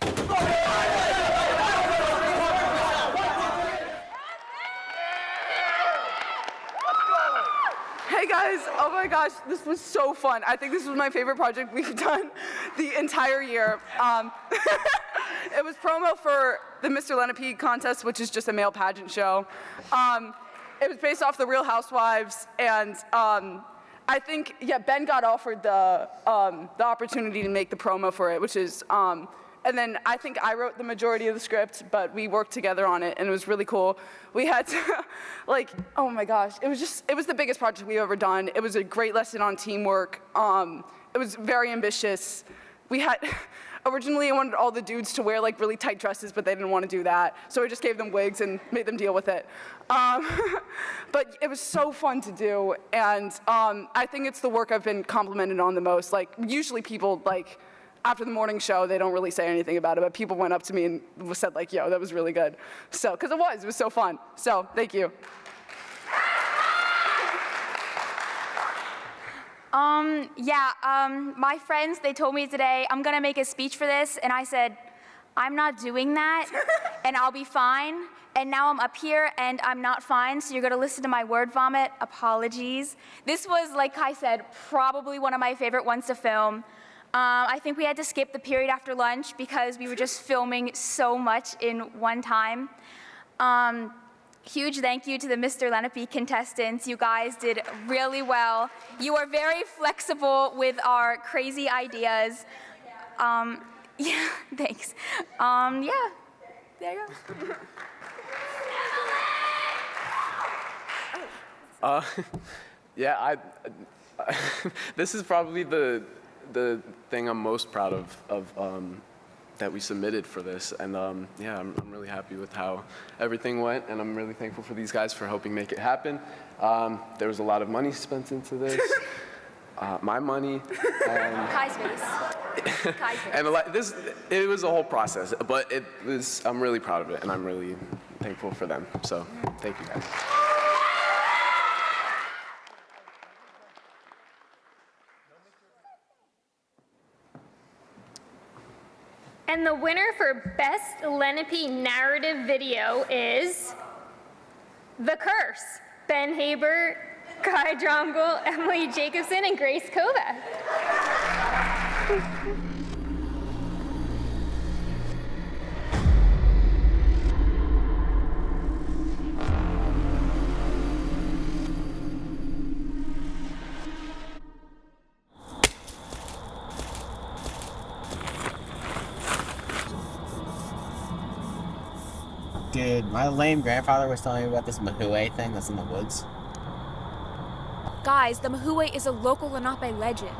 Hey guys, oh my gosh, this was so fun. I think this was my favorite project we've done the entire year. It was promo for the Mr. Lenape contest, which is just a male pageant show. It was based off the Real Housewives, and I think, yeah, Ben got offered the opportunity to make the promo for it, which is, and then I think I wrote the majority of the script, but we worked together on it, and it was really cool. We had to, like, oh my gosh, it was the biggest project we've ever done. It was a great lesson on teamwork. It was very ambitious. Originally, I wanted all the dudes to wear like really tight dresses, but they didn't want to do that. So I just gave them wigs and made them deal with it. But it was so fun to do, and I think it's the work I've been complimented on the most. Like, usually people, like, after the morning show, they don't really say anything about it, but people went up to me and said like, yo, that was really good. So, because it was so fun. So, thank you. My friends, they told me today, I'm gonna make a speech for this, and I said, I'm not doing that, and I'll be fine. And now I'm up here, and I'm not fine, so you're gonna listen to my word vomit. Apologies. This was, like Kai said, probably one of my favorite ones to film. I think we had to skip the period after lunch because we were just filming so much in one time. Huge thank you to the Mr. Lenape contestants. You guys did really well. You were very flexible with our crazy ideas. Yeah, thanks. Yeah, there you go. Yeah, this is probably the thing I'm most proud of that we submitted for this, and yeah, I'm really happy with how everything went, and I'm really thankful for these guys for helping make it happen. There was a lot of money spent into this, my money, and Kai's face. and it was a whole process, but I'm really proud of it, and I'm really thankful for them. So thank you guys. And the winner for Best Lenape Narrative Video is The Curse. Ben Haber, Kai Dromgold, Emily Jacobson, and Grace Kovac. Dude, my lame grandfather was telling me about this Mahue thing that's in the woods. Guys, the Mahue is a local Lenape legend.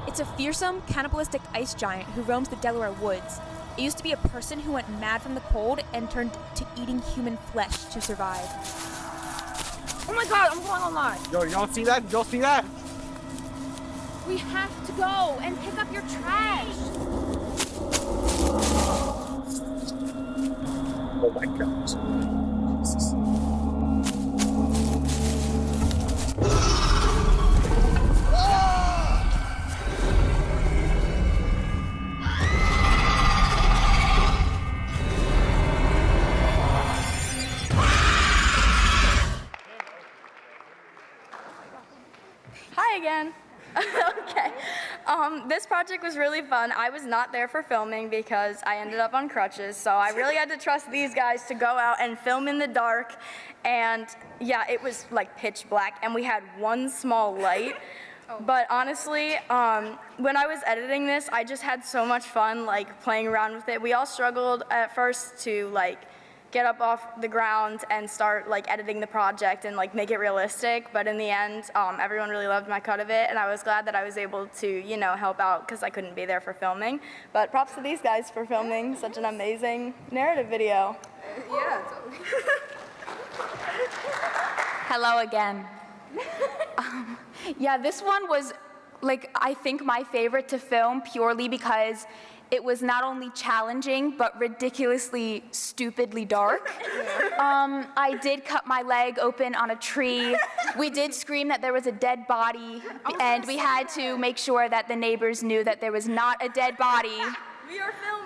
It's a fearsome, cannibalistic ice giant who roams the Delaware woods. It used to be a person who went mad from the cold and turned to eating human flesh to survive. Oh my god, I'm going online! Yo, y'all see that? Y'all see that? We have to go and pick up your trash! Oh my god. Jesus. Hi again. Okay. This project was really fun. I was not there for filming because I ended up on crutches, so I really had to trust these guys to go out and film in the dark. And yeah, it was like pitch black, and we had one small light. But honestly, when I was editing this, I just had so much fun like playing around with it. We all struggled at first to like get up off the ground and start like editing the project and like make it realistic, but in the end everyone really loved my cut of it, and I was glad that I was able to, you know, help out because I couldn't be there for filming. But props to these guys for filming such an amazing narrative video. Yeah, totally. Hello again. Yeah, this one was like I think my favorite to film purely because it was not only challenging, but ridiculously, stupidly dark. I did cut my leg open on a tree. We did scream that there was a dead body, and we had to make sure that the neighbors knew that there was not a dead body. We are filming.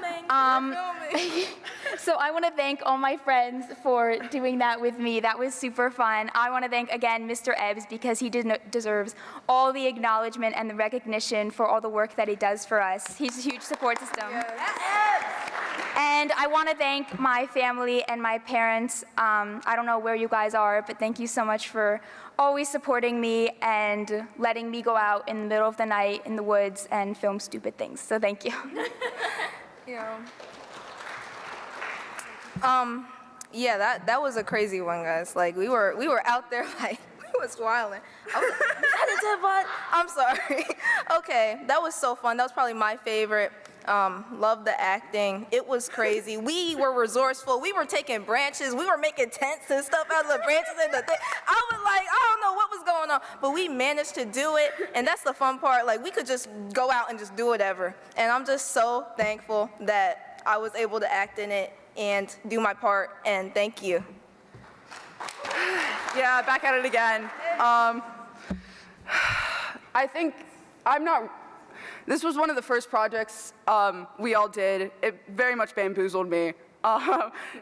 So I want to thank all my friends for doing that with me. That was super fun. I want to thank again Mr. Ebbs because he deserves all the acknowledgement and the recognition for all the work that he does for us. He's a huge support system. Yes. And I want to thank my family and my parents. I don't know where you guys are, but thank you so much for always supporting me and letting me go out in the middle of the night in the woods and film stupid things. So thank you. Yeah, that was a crazy one, guys. Like we were out there like we was wilding. I'm sorry. Okay, that was so fun. That was probably my favorite. Loved the acting. It was crazy. We were resourceful. We were taking branches. We were making tents and stuff out of the branches and the thing. I was like, I don't know what was going on, but we managed to do it, and that's the fun part. Like we could just go out and just do whatever. And I'm just so thankful that I was able to act in it and do my part, and thank you. Yeah, back at it again. I think this was one of the first projects we all did. It very much bamboozled me.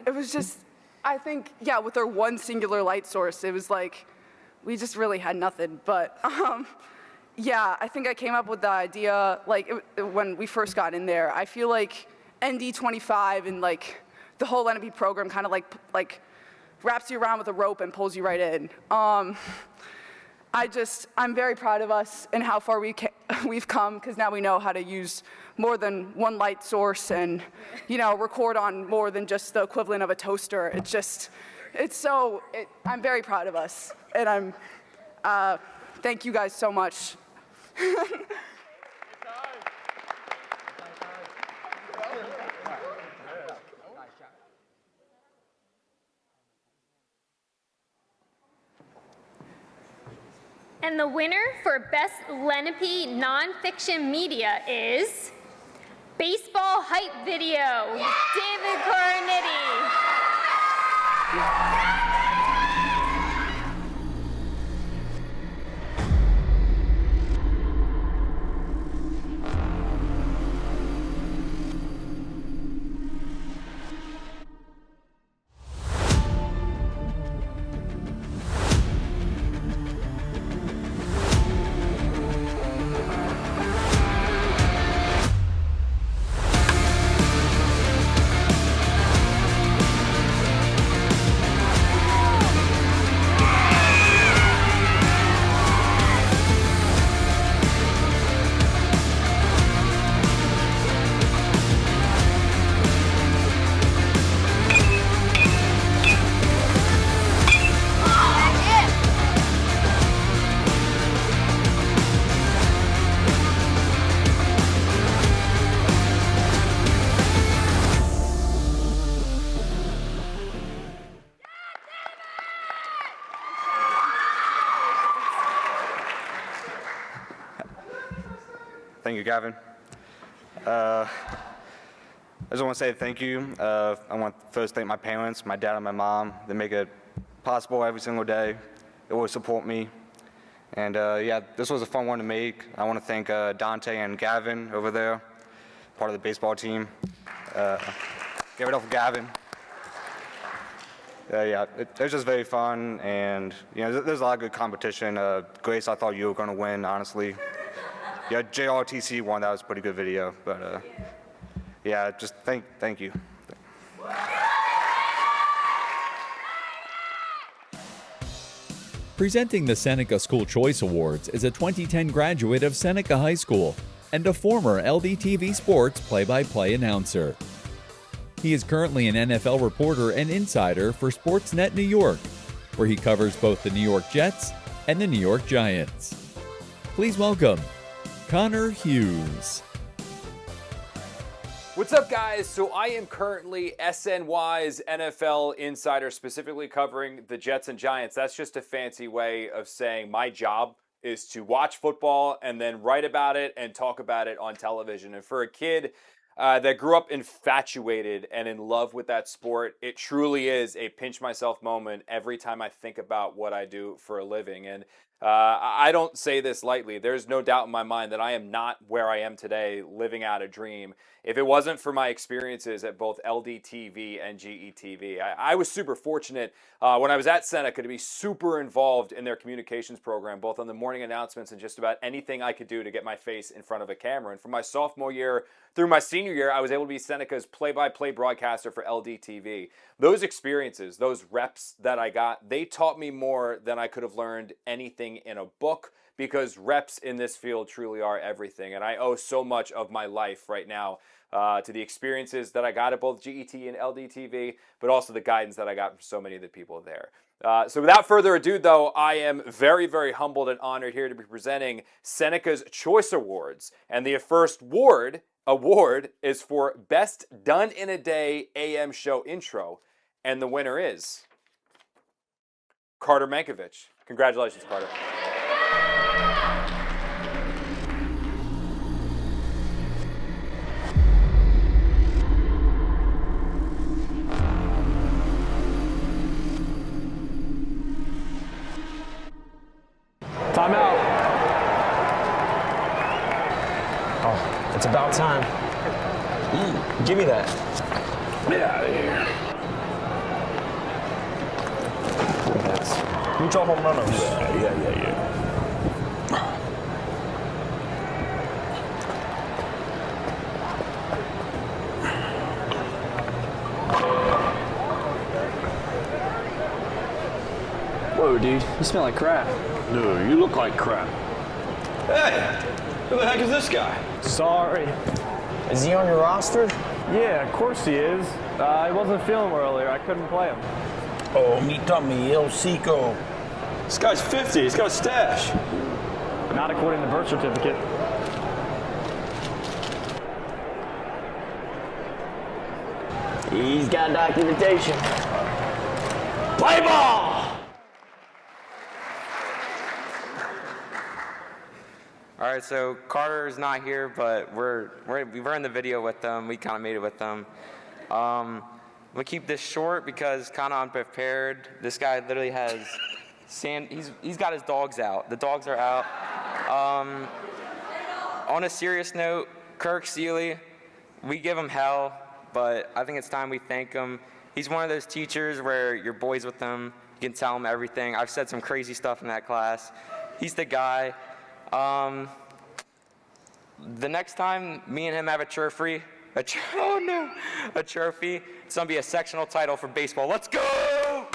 It was just, I think, yeah, with our one singular light source, it was like, we just really had nothing. But yeah, I think I came up with the idea like when we first got in there. I feel like ND25 and like the whole Lenape program kind of like wraps you around with a rope and pulls you right in. I'm very proud of us and how far we've come, because now we know how to use more than one light source and, record on more than just the equivalent of a toaster. I'm very proud of us, and thank you guys so much. And the winner for Best Lenape Nonfiction Media is Baseball Hype Video, David Coronetti. Thank you, Gavin. I just want to say thank you. I want to first thank my parents, my dad and my mom. They make it possible every single day. They always support me. And yeah, this was a fun one to make. I want to thank Dante and Gavin over there, part of the baseball team. Give it up for Gavin. Yeah, it was just very fun, and there's a lot of good competition. Grace, I thought you were going to win, honestly. Yeah, JRTC won. That was a pretty good video, but yeah, just thank you. Presenting the Seneca School Choice Awards is a 2010 graduate of Seneca High School and a former LDTV Sports play-by-play announcer. He is currently an NFL reporter and insider for Sportsnet New York, where he covers both the New York Jets and the New York Giants. Please welcome Connor Hughes. What's up, guys? So I am currently SNY's NFL insider, specifically covering the Jets and Giants. That's just a fancy way of saying my job is to watch football and then write about it and talk about it on television. And for a kid that grew up infatuated and in love with that sport, it truly is a pinch myself moment every time I think about what I do for a living. And I don't say this lightly. There's no doubt in my mind that I am not where I am today, living out a dream, if it wasn't for my experiences at both LDTV and GETV. I was super fortunate when I was at Seneca to be super involved in their communications program, both on the morning announcements and just about anything I could do to get my face in front of a camera. And from my sophomore year through my senior year, I was able to be Seneca's play-by-play broadcaster for LDTV. Those experiences, those reps that I got, they taught me more than I could have learned anything in a book, because reps in this field truly are everything. And I owe so much of my life right now to the experiences that I got at both GET and LDTV, but also the guidance that I got from so many of the people there. So without further ado, though, I am very, very humbled and honored here to be presenting Seneca's Choice Awards. And the first award is for Best Done in a Day AM Show Intro. And the winner is Carter Mankiewicz. Congratulations, Carter. Time out. Oh, it's about time. Give me that. Get out of here. Mucho home runner. Yeah. Whoa, dude, you smell like crap. Dude, you look like crap. Hey, who the heck is this guy? Sorry. Is he on your roster? Yeah, of course he is. I wasn't feeling him earlier. I couldn't play him. Oh, me tummy, El Seco. This guy's 50. He's got a stash. Not according to the birth certificate. He's got documentation. Play ball! All right, so Carter is not here, but we were in the video with them. We kind of made it with them. We'll keep this short because kind of unprepared. This guy literally has sand. He's got his dogs out. The dogs are out. On a serious note, Kirk Seeley, we give him hell, but I think it's time we thank him. He's one of those teachers where you're boys with him. You can tell him everything. I've said some crazy stuff in that class. He's the guy. The next time me and him have a trophy, a trophy, it's gonna be a sectional title for baseball. Let's go!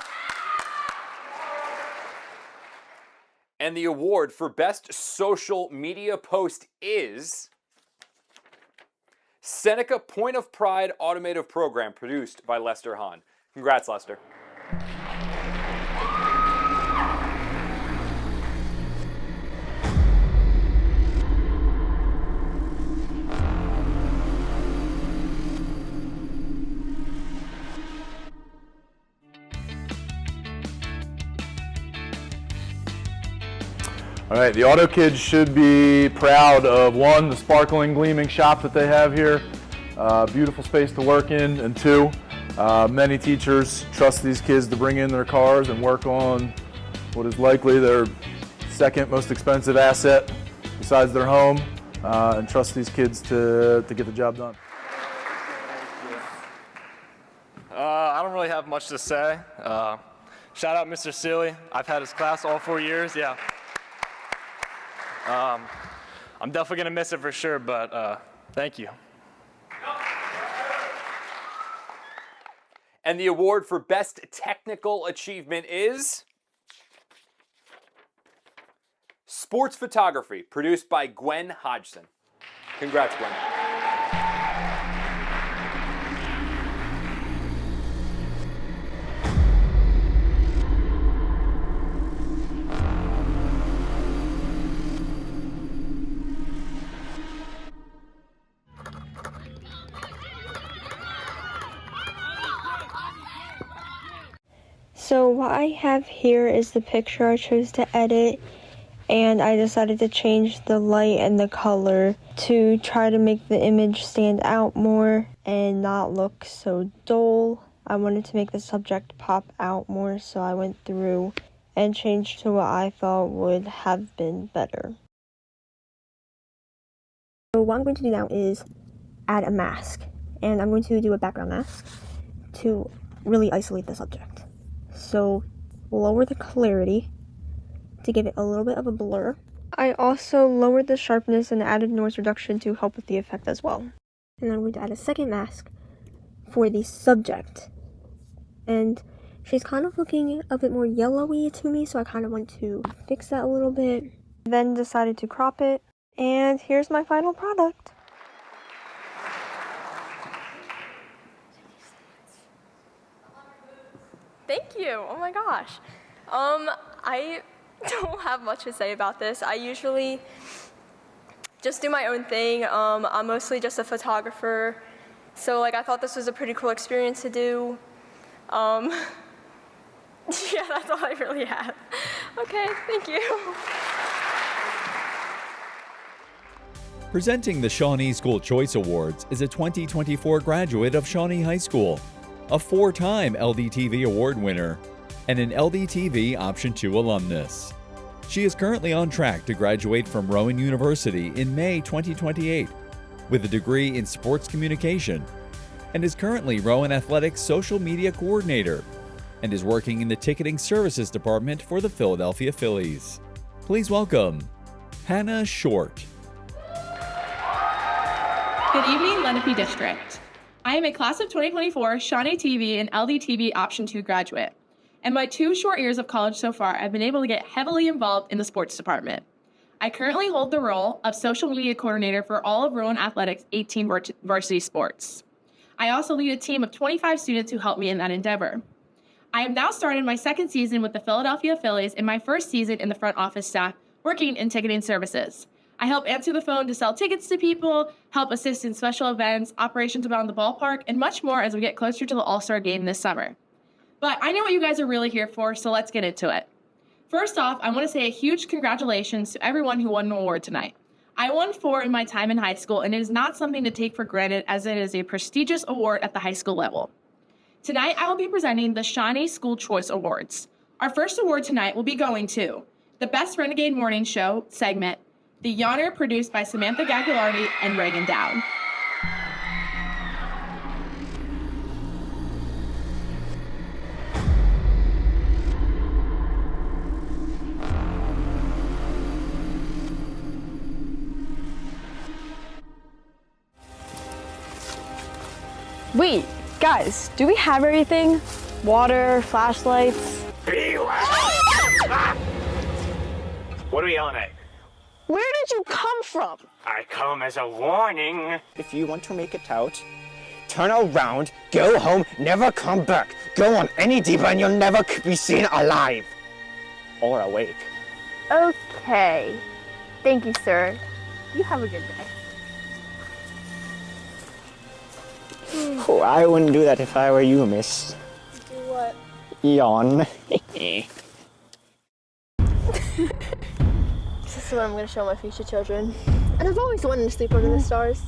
And the award for Best Social Media Post is Seneca Point of Pride Automotive Program, produced by Lester Hahn. Congrats, Lester. All right, the Auto Kids should be proud of, one, the sparkling, gleaming shop that they have here, beautiful space to work in, and two, many teachers trust these kids to bring in their cars and work on what is likely their second most expensive asset besides their home, and trust these kids to get the job done. I don't really have much to say. Shout out Mr. Seeley. I've had his class all 4 years, yeah. I'm definitely going to miss it for sure, but thank you. And the award for Best Technical Achievement is Sports Photography, produced by Gwen Hodgson. Congrats, Gwen. So what I have here is the picture I chose to edit, and I decided to change the light and the color to try to make the image stand out more and not look so dull. I wanted to make the subject pop out more, so I went through and changed to what I thought would have been better. So what I'm going to do now is add a mask, and I'm going to do a background mask to really isolate the subject. So lower the clarity to give it a little bit of a blur. I also lowered the sharpness and added noise reduction to help with the effect as well. And then I'm going to add a second mask for the subject. And she's kind of looking a bit more yellowy to me, so I kind of want to fix that a little bit. Then decided to crop it, and here's my final product. Thank you. Oh my gosh. I don't have much to say about this. I usually just do my own thing. I'm mostly just a photographer. So I thought this was a pretty cool experience to do. Yeah, that's all I really have. Okay, thank you. Presenting the Shawnee School Choice Awards is a 2024 graduate of Shawnee High School, a 4-time LDTV Award winner, and an LDTV Option 2 alumnus. She is currently on track to graduate from Rowan University in May 2028 with a degree in sports communication, and is currently Rowan Athletics social media coordinator, and is working in the ticketing services department for the Philadelphia Phillies. Please welcome Hannah Short. Good evening, Lenape District. I am a class of 2024 Shawnee TV and LDTV Option 2 graduate. In my 2 short years of college so far, I've been able to get heavily involved in the sports department. I currently hold the role of social media coordinator for all of Rowan Athletics' 18 varsity sports. I also lead a team of 25 students who help me in that endeavor. I have now started my 2nd season with the Philadelphia Phillies and my 1st season in the front office staff, working in ticketing services. I help answer the phone to sell tickets to people, help assist in special events, operations around the ballpark, and much more as we get closer to the All-Star game this summer. But I know what you guys are really here for, so let's get into it. First off, I want to say a huge congratulations to everyone who won an award tonight. I won 4 in my time in high school, and it is not something to take for granted as it is a prestigious award at the high school level. Tonight, I will be presenting the Shawnee School Choice Awards. Our first award tonight will be going to the Best Renegade Morning Show segment, The Yawner, produced by Samantha Gagliardi and Reagan Dowd. Wait, guys, do we have everything? Water, flashlights? What are we yelling at? Where did you come from? I come as a warning. If you want to make it out, turn around, go home, never come back. Go on any deeper and you'll never be seen alive. Or awake. Okay. Thank you, sir. You have a good day. Oh, I wouldn't do that if I were you, miss. Do what? Yawn. This is what I'm going to show my future children. And I've always wanted to sleep under the stars.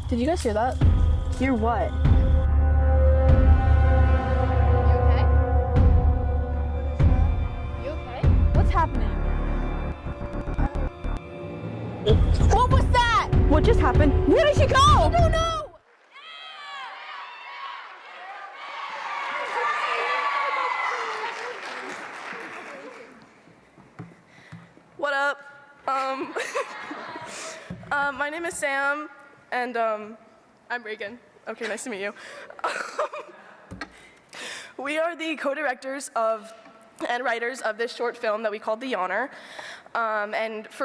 Did you guys hear that? Hear what? You okay? What's happening? What was that? What just happened? Where did she go? I don't know! What up? My name is Sam, and I'm Reagan. Okay, nice to meet you. We are the co-directors of and writers of this short film that we called The Yawner.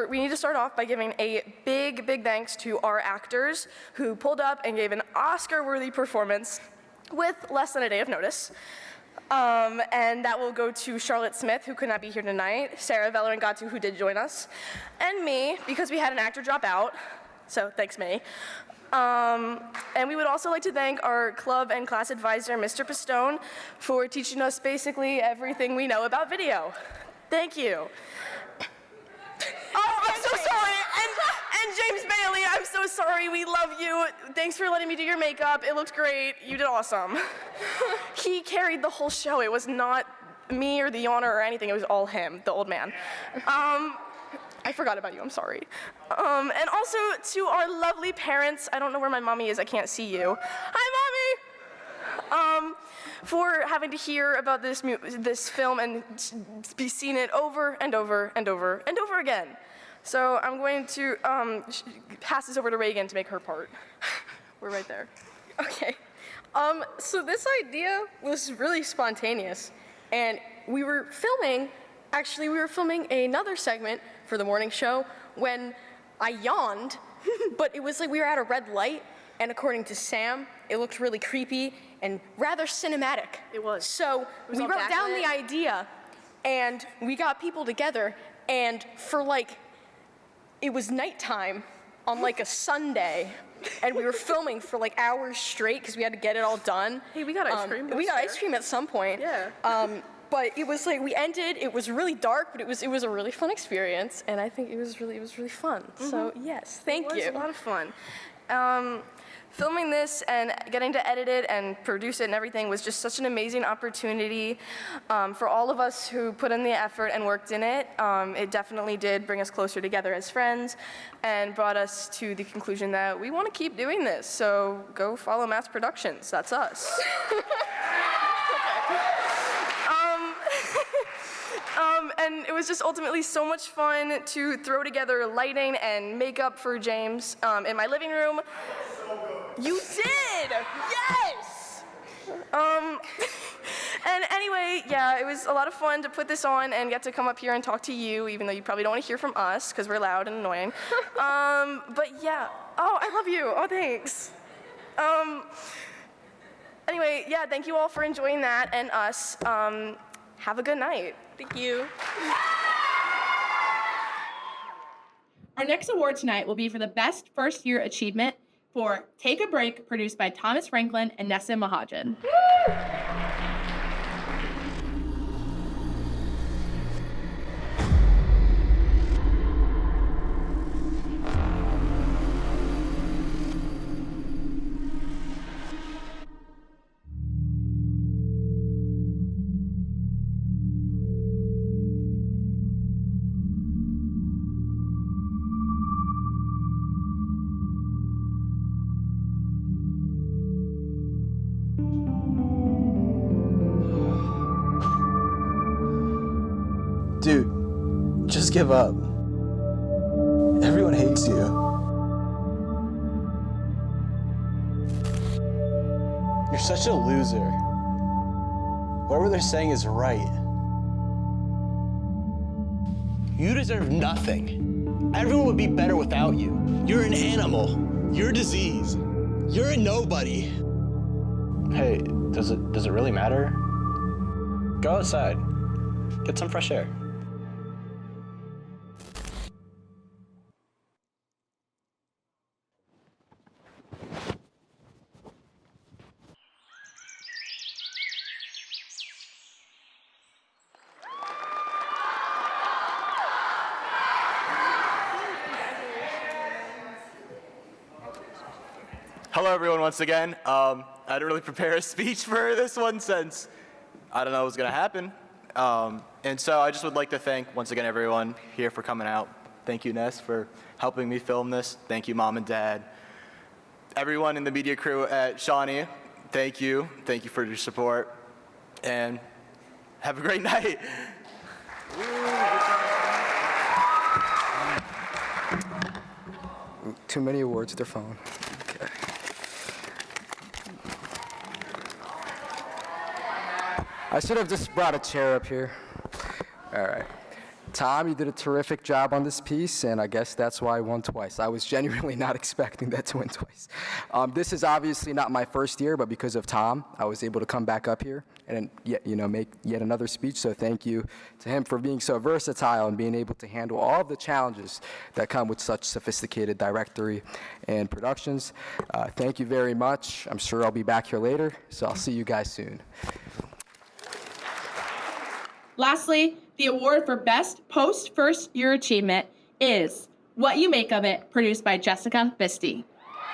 We need to start off by giving a big, big thanks to our actors who pulled up and gave an Oscar-worthy performance with less than a day of notice. And that will go to Charlotte Smith, who could not be here tonight, Sarah Vellerangatu, who did join us, and me, because we had an actor drop out, so thanks, me. And we would also like to thank our club and class advisor, Mr. Pistone, for teaching us basically everything we know about video. Thank you. Oh, I'm so sorry. And James Bailey, I'm so sorry. We love you. Thanks for letting me do your makeup. It looked great. You did awesome. He carried the whole show. It was not me or the Yawner or anything. It was all him, the old man. I forgot about you. I'm sorry. And also to our lovely parents. I don't know where my mommy is. I can't see you. Hi, Mommy. For having to hear about this film and be seen it over and over and over and over again. So I'm going to pass this over to Reagan to make her part. We're right there. Okay. So this idea was really spontaneous, and we were filming another segment for the morning show when I yawned, but it was like we were at a red light, and according to Sam, it looked really creepy and rather cinematic. It was. So we all wrote down backlit. the idea, and we got people together, and for it was nighttime on a Sunday, and we were filming for hours straight because we had to get it all done. Hey, we got ice cream. We got ice cream at some point. Yeah. But it was we ended. It was really dark, but it was a really fun experience, and I think it was really fun. So yes, thank you. It was a lot of fun. Filming this and getting to edit it and produce it and everything was just such an amazing opportunity for all of us who put in the effort and worked in it. It definitely did bring us closer together as friends and brought us to the conclusion that we want to keep doing this. So go follow Mass Productions. That's us. And it was just ultimately so much fun to throw together lighting and makeup for James in my living room. You did! Yes! And anyway, yeah, it was a lot of fun to put this on and get to come up here and talk to you, even though you probably don't want to hear from us because we're loud and annoying. But yeah, oh, I love you. Oh, thanks. Anyway, yeah, thank you all for enjoying that and us. Have a good night. Thank you. Our next award tonight will be for the Best First Year Achievement for Take a Break, produced by Thomas Franklin and Nessa Mahajan. Dude, just give up. Everyone hates you. You're such a loser. Whatever they're saying is right. You deserve nothing. Everyone would be better without you. You're an animal. You're a disease. You're a nobody. Hey, does it really matter? Go outside. Get some fresh air. Hello, everyone, once again. I didn't really prepare a speech for this one since I don't know what was going to happen. And so I just would like to thank, once again, everyone here for coming out. Thank you, Ness, for helping me film this. Thank you, Mom and Dad. Everyone in the media crew at Shawnee, thank you. Thank you for your support. And have a great night. Too many awards with their phone. Okay. I should have just brought a chair up here. All right. Tom, you did a terrific job on this piece, and I guess that's why I won twice. I was genuinely not expecting that to win twice. This is obviously not my first year, but because of Tom, I was able to come back up here and make yet another speech. So thank you to him for being so versatile and being able to handle all of the challenges that come with such sophisticated directory and productions. Thank you very much. I'm sure I'll be back here later, so I'll see you guys soon. Lastly, the award for Best Post First Year Achievement is What You Make of It, produced by Jessica Bisty.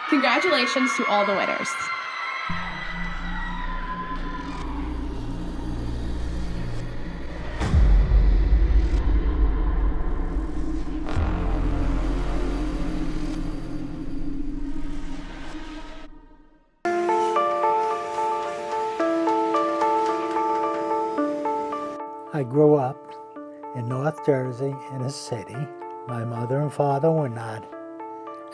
Congratulations to all the winners. I grew up in North Jersey in a city. My mother and father were not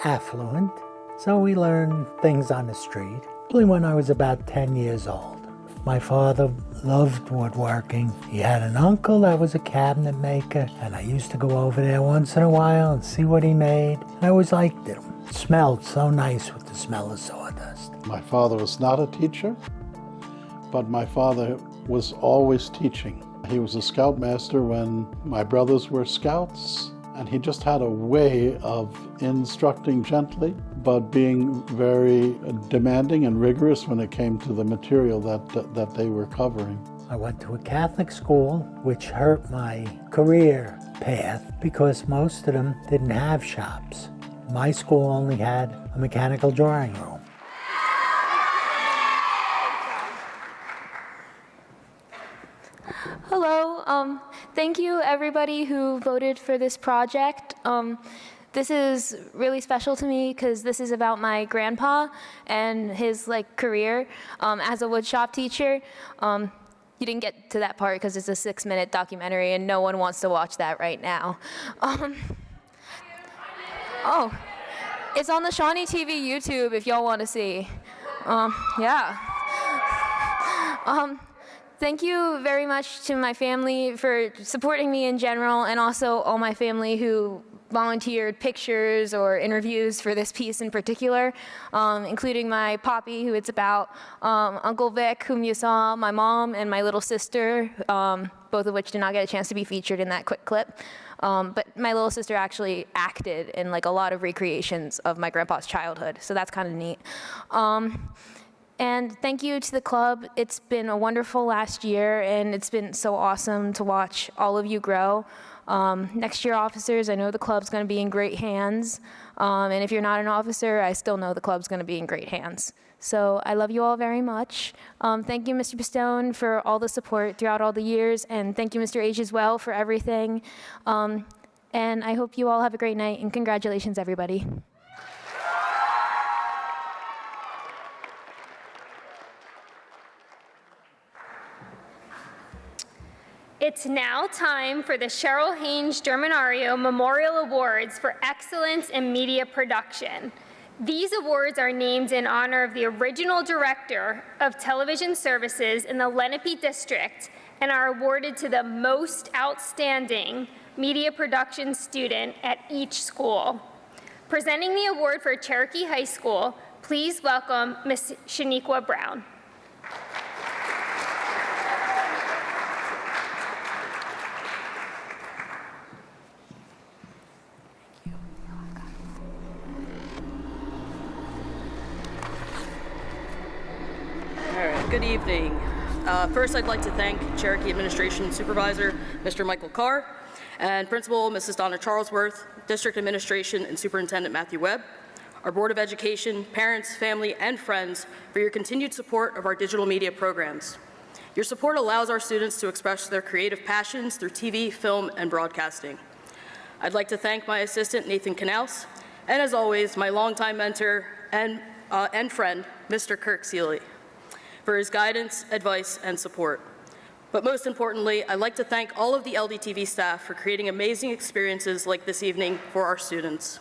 affluent, so we learned things on the street. Probably when I was about 10 years old. My father loved woodworking. He had an uncle that was a cabinet maker, and I used to go over there once in a while and see what he made. And I always liked it. It smelled so nice with the smell of sawdust. My father was not a teacher, but my father was always teaching. He was a scoutmaster when my brothers were scouts, and he just had a way of instructing gently, but being very demanding and rigorous when it came to the material that they were covering. I went to a Catholic school, which hurt my career path because most of them didn't have shops. My school only had a mechanical drawing room. Hello, thank you everybody who voted for this project. This is really special to me because this is about my grandpa and his career as a woodshop teacher. You didn't get to that part because it's a 6-minute documentary and no one wants to watch that right now. Oh, it's on the Shawnee TV YouTube if y'all want to see. Yeah. Thank you very much to my family for supporting me in general, and also all my family who volunteered pictures or interviews for this piece in particular, including my poppy, who it's about, Uncle Vic, whom you saw, my mom, and my little sister, both of which did not get a chance to be featured in that quick clip. But my little sister actually acted in like a lot of recreations of my grandpa's childhood, so that's kind of neat. And thank you to the club. It's been a wonderful last year, and it's been so awesome to watch all of you grow. Next year, officers, I know the club's going to be in great hands. And if you're not an officer, I still know the club's going to be in great hands. So I love you all very much. Thank you, Mr. Pistone, for all the support throughout all the years. And thank you, Mr. H, as well, for everything. And I hope you all have a great night. And congratulations, everybody. It's now time for the Cheryl Haynes Germanario Memorial Awards for Excellence in Media Production. These awards are named in honor of the original director of television services in the Lenape District and are awarded to the most outstanding media production student at each school. Presenting the award for Cherokee High School, please welcome Ms. Shaniqua Brown. Good evening. First, I'd like to thank Cherokee Administration Supervisor, Mr. Michael Carr, and Principal Mrs. Donna Charlesworth, District Administration and Superintendent Matthew Webb, our Board of Education, parents, family, and friends for your continued support of our digital media programs. Your support allows our students to express their creative passions through TV, film, and broadcasting. I'd like to thank my assistant, Nathan Canals, and as always, my longtime mentor and friend, Mr. Kirk Seeley, for his guidance, advice, and support. But most importantly, I'd like to thank all of the LDTV staff for creating amazing experiences like this evening for our students.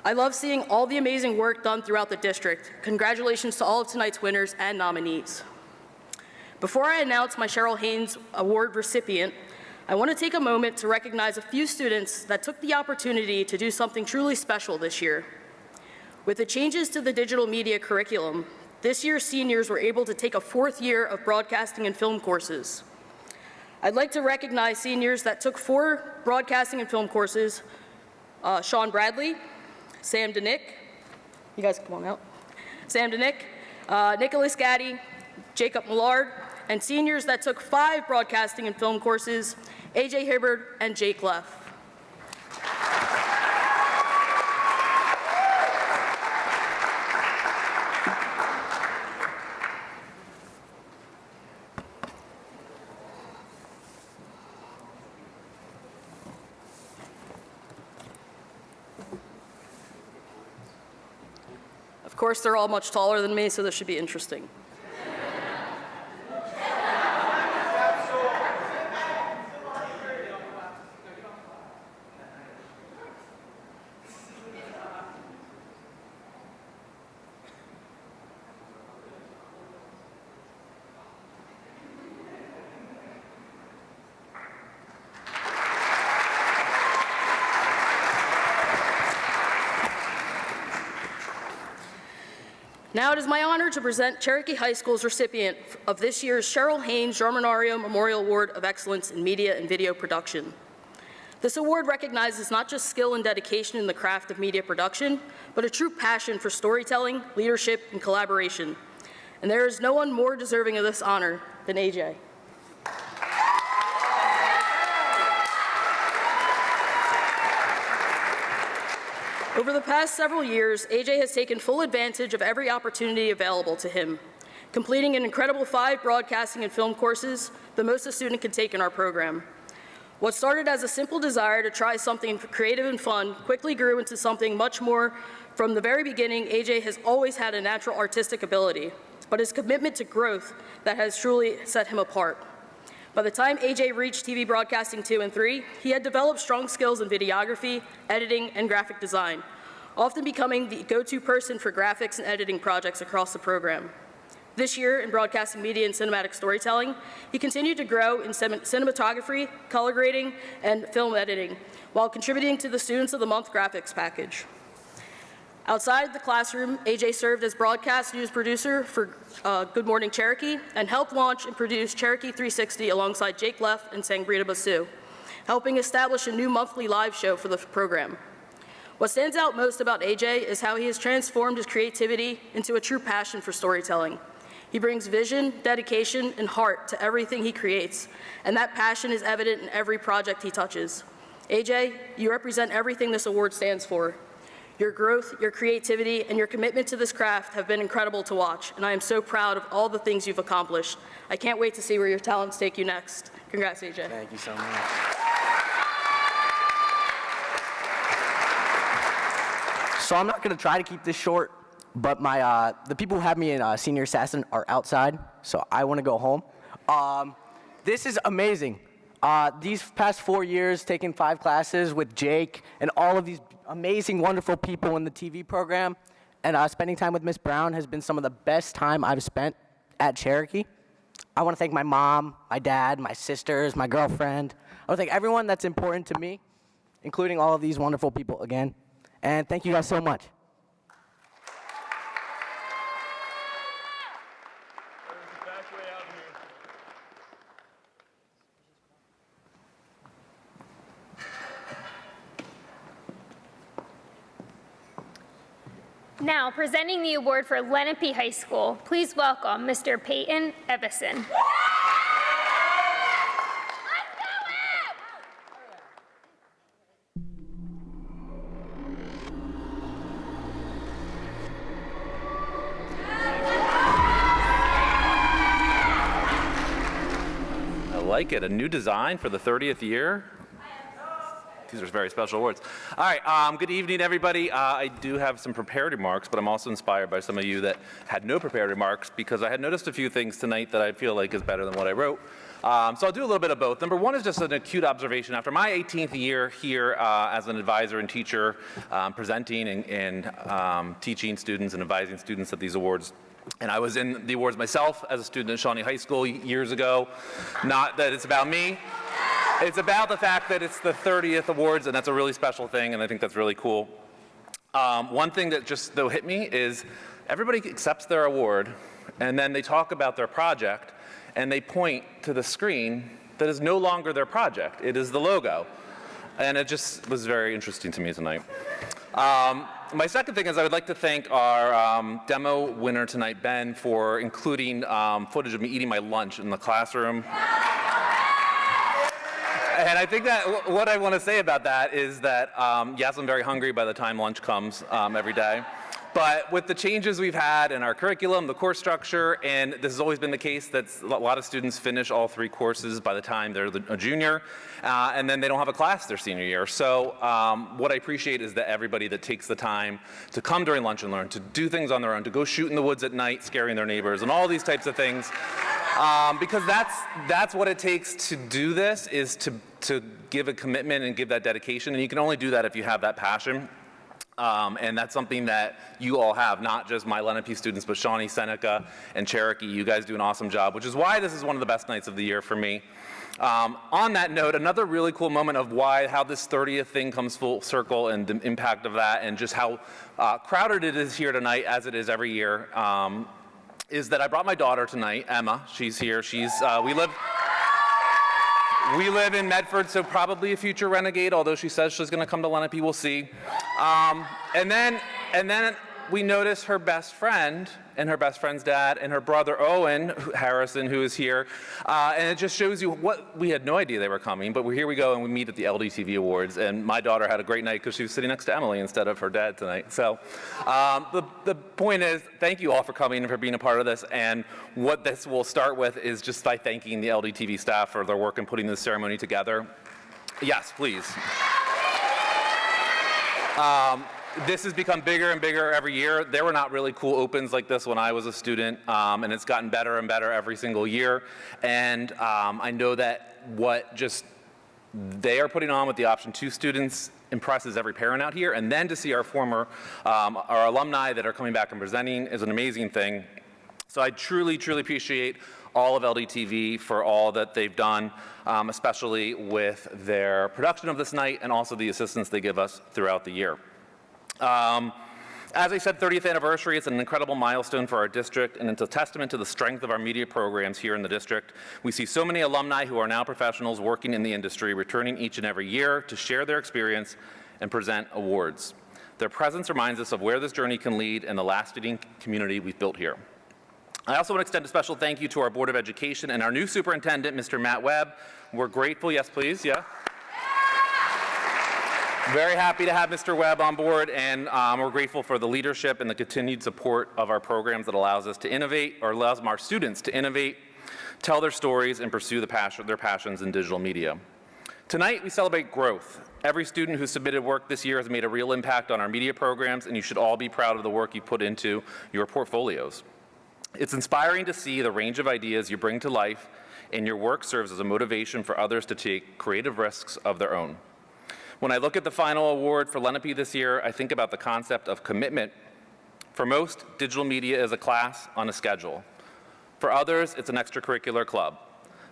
I love seeing all the amazing work done throughout the district. Congratulations to all of tonight's winners and nominees. Before I announce my Cheryl Haynes Award recipient, I want to take a moment to recognize a few students that took the opportunity to do something truly special this year. With the changes to the digital media curriculum, this year's seniors were able to take a 4th year of broadcasting and film courses. I'd like to recognize seniors that took 4 broadcasting and film courses: Sean Bradley, Sam Denick, you guys come on out, Sam Denick, Nicholas Gaddy, Jacob Millard, and seniors that took 5 broadcasting and film courses: AJ Hibbard and Jake Leff. Of course, they're all much taller than me, so this should be interesting. Now it is my honor to present Cherokee High School's recipient of this year's Cheryl Haynes Germanario Memorial Award of Excellence in Media and Video Production. This award recognizes not just skill and dedication in the craft of media production, but a true passion for storytelling, leadership, and collaboration. And there is no one more deserving of this honor than AJ. Over the past several years, AJ has taken full advantage of every opportunity available to him, completing an incredible 5 broadcasting and film courses, the most a student can take in our program. What started as a simple desire to try something creative and fun quickly grew into something much more. From the very beginning, AJ has always had a natural artistic ability, but his commitment to growth that has truly set him apart. By the time AJ reached TV Broadcasting 2 and 3, he had developed strong skills in videography, editing, and graphic design, often becoming the go-to person for graphics and editing projects across the program. This year, in broadcasting media and cinematic storytelling, he continued to grow in cinematography, color grading, and film editing, while contributing to the Students of the Month graphics package. Outside the classroom, AJ served as broadcast news producer for Good Morning Cherokee and helped launch and produce Cherokee 360 alongside Jake Leff and Sangrita Basu, helping establish a new monthly live show for the program. What stands out most about AJ is how he has transformed his creativity into a true passion for storytelling. He brings vision, dedication, and heart to everything he creates, and that passion is evident in every project he touches. AJ, you represent everything this award stands for. Your growth, your creativity, and your commitment to this craft have been incredible to watch, and I am so proud of all the things you've accomplished. I can't wait to see where your talents take you next. Congrats, AJ. Thank you so much. So I'm not going to try to keep this short, but the people who have me in Senior Assassin are outside, so I want to go home. This is amazing. These past 4 years, taking 5 classes with Jake and all of these amazing, wonderful people in the TV program, and spending time with Miss Brown has been some of the best time I've spent at Cherokee. I want to thank my mom, my dad, my sisters, my girlfriend. I want to thank everyone that's important to me, including all of these wonderful people again. And thank you guys so much. Now, presenting the award for Lenape High School, please welcome Mr. Peyton Evison. I like it. A new design for the 30th year. These are very special awards. All right, good evening, everybody. I do have some prepared remarks, but I'm also inspired by some of you that had no prepared remarks because I had noticed a few things tonight that I feel like is better than what I wrote. So I'll do a little bit of both. Number one is just an acute observation. After my 18th year here as an advisor and teacher, presenting and teaching students and advising students at these awards, and I was in the awards myself as a student at Shawnee High School years ago. Not that it's about me. It's about the fact that it's the 30th awards, and that's a really special thing, and I think that's really cool. One thing that just though hit me is everybody accepts their award, and then they talk about their project, and they point to the screen that is no longer their project. It is the logo. And it just was very interesting to me tonight. My second thing is I would like to thank our demo winner tonight, Ben, for including footage of me eating my lunch in the classroom. And I think that what I want to say about that is that, yes, I'm very hungry by the time lunch comes every day. But with the changes we've had in our curriculum, the course structure, and this has always been the case that a lot of students finish all 3 courses by the time they're a junior, and then they don't have a class their senior year. So what I appreciate is that everybody that takes the time to come during lunch and learn, to do things on their own, to go shoot in the woods at night, scaring their neighbors, and all these types of things, because that's what it takes to do this, is to give a commitment and give that dedication, and you can only do that if you have that passion. And that's something that you all have, not just my Lenape students, but Shawnee, Seneca, and Cherokee. You guys do an awesome job, which is why this is one of the best nights of the year for me. On that note, another really cool moment of how this 30th thing comes full circle and the impact of that, and just how crowded it is here tonight, as it is every year, is that I brought my daughter tonight, Emma. She's here. We live in Medford, so probably a future renegade, although she says she's going to come to Lenape, we'll see. And then we notice her best friend and her best friend's dad and her brother Owen Harrison, who is here. And it just shows you we had no idea they were coming, but here we go and we meet at the LDTV Awards. And my daughter had a great night because she was sitting next to Emily instead of her dad tonight. So the point is, thank you all for coming and for being a part of this. And what this will start with is just by thanking the LDTV staff for their work in putting this ceremony together. Yes, please. This has become bigger and bigger every year. There were not really cool opens like this when I was a student, and it's gotten better and better every single year. And I know that what just they are putting on with the Option 2 students impresses every parent out here. And then to see our alumni that are coming back and presenting is an amazing thing. So I truly, truly appreciate all of LDTV for all that they've done, especially with their production of this night and also the assistance they give us throughout the year. As I said, 30th anniversary is an incredible milestone for our district, and it's a testament to the strength of our media programs here in the district. We see so many alumni who are now professionals working in the industry, returning each and every year to share their experience and present awards. Their presence reminds us of where this journey can lead and the lasting community we've built here. I also want to extend a special thank you to our Board of Education and our new superintendent, Mr. Matt Webb. We're grateful, yes please, yeah. Very happy to have Mr. Webb on board, and we're grateful for the leadership and the continued support of our programs that allows us to innovate, or allows our students to innovate, tell their stories, and pursue their passions in digital media. Tonight, we celebrate growth. Every student who submitted work this year has made a real impact on our media programs, and you should all be proud of the work you put into your portfolios. It's inspiring to see the range of ideas you bring to life, and your work serves as a motivation for others to take creative risks of their own. When I look at the final award for Lenape this year, I think about the concept of commitment. For most, digital media is a class on a schedule. For others, it's an extracurricular club.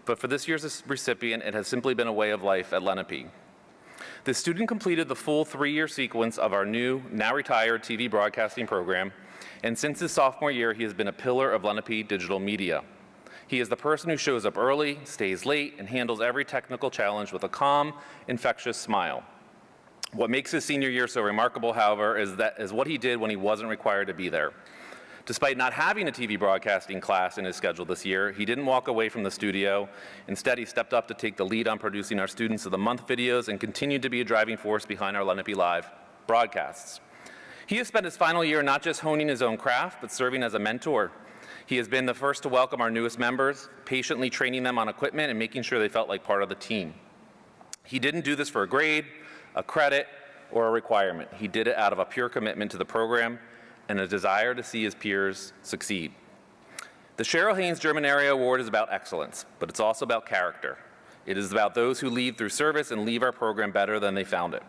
But for this year's recipient, it has simply been a way of life at Lenape. The student completed the full 3-year sequence of our new, now retired TV broadcasting program, and since his sophomore year, he has been a pillar of Lenape digital media. He is the person who shows up early, stays late, and handles every technical challenge with a calm, infectious smile. What makes his senior year so remarkable, however, is what he did when he wasn't required to be there. Despite not having a TV broadcasting class in his schedule this year, he didn't walk away from the studio. Instead, he stepped up to take the lead on producing our Students of the Month videos and continued to be a driving force behind our Lenape Live broadcasts. He has spent his final year not just honing his own craft, but serving as a mentor. He has been the first to welcome our newest members, patiently training them on equipment and making sure they felt like part of the team. He didn't do this for a grade, a credit, or a requirement. He did it out of a pure commitment to the program and a desire to see his peers succeed. The Cheryl Haynes German Area Award is about excellence, but it's also about character. It is about those who lead through service and leave our program better than they found it.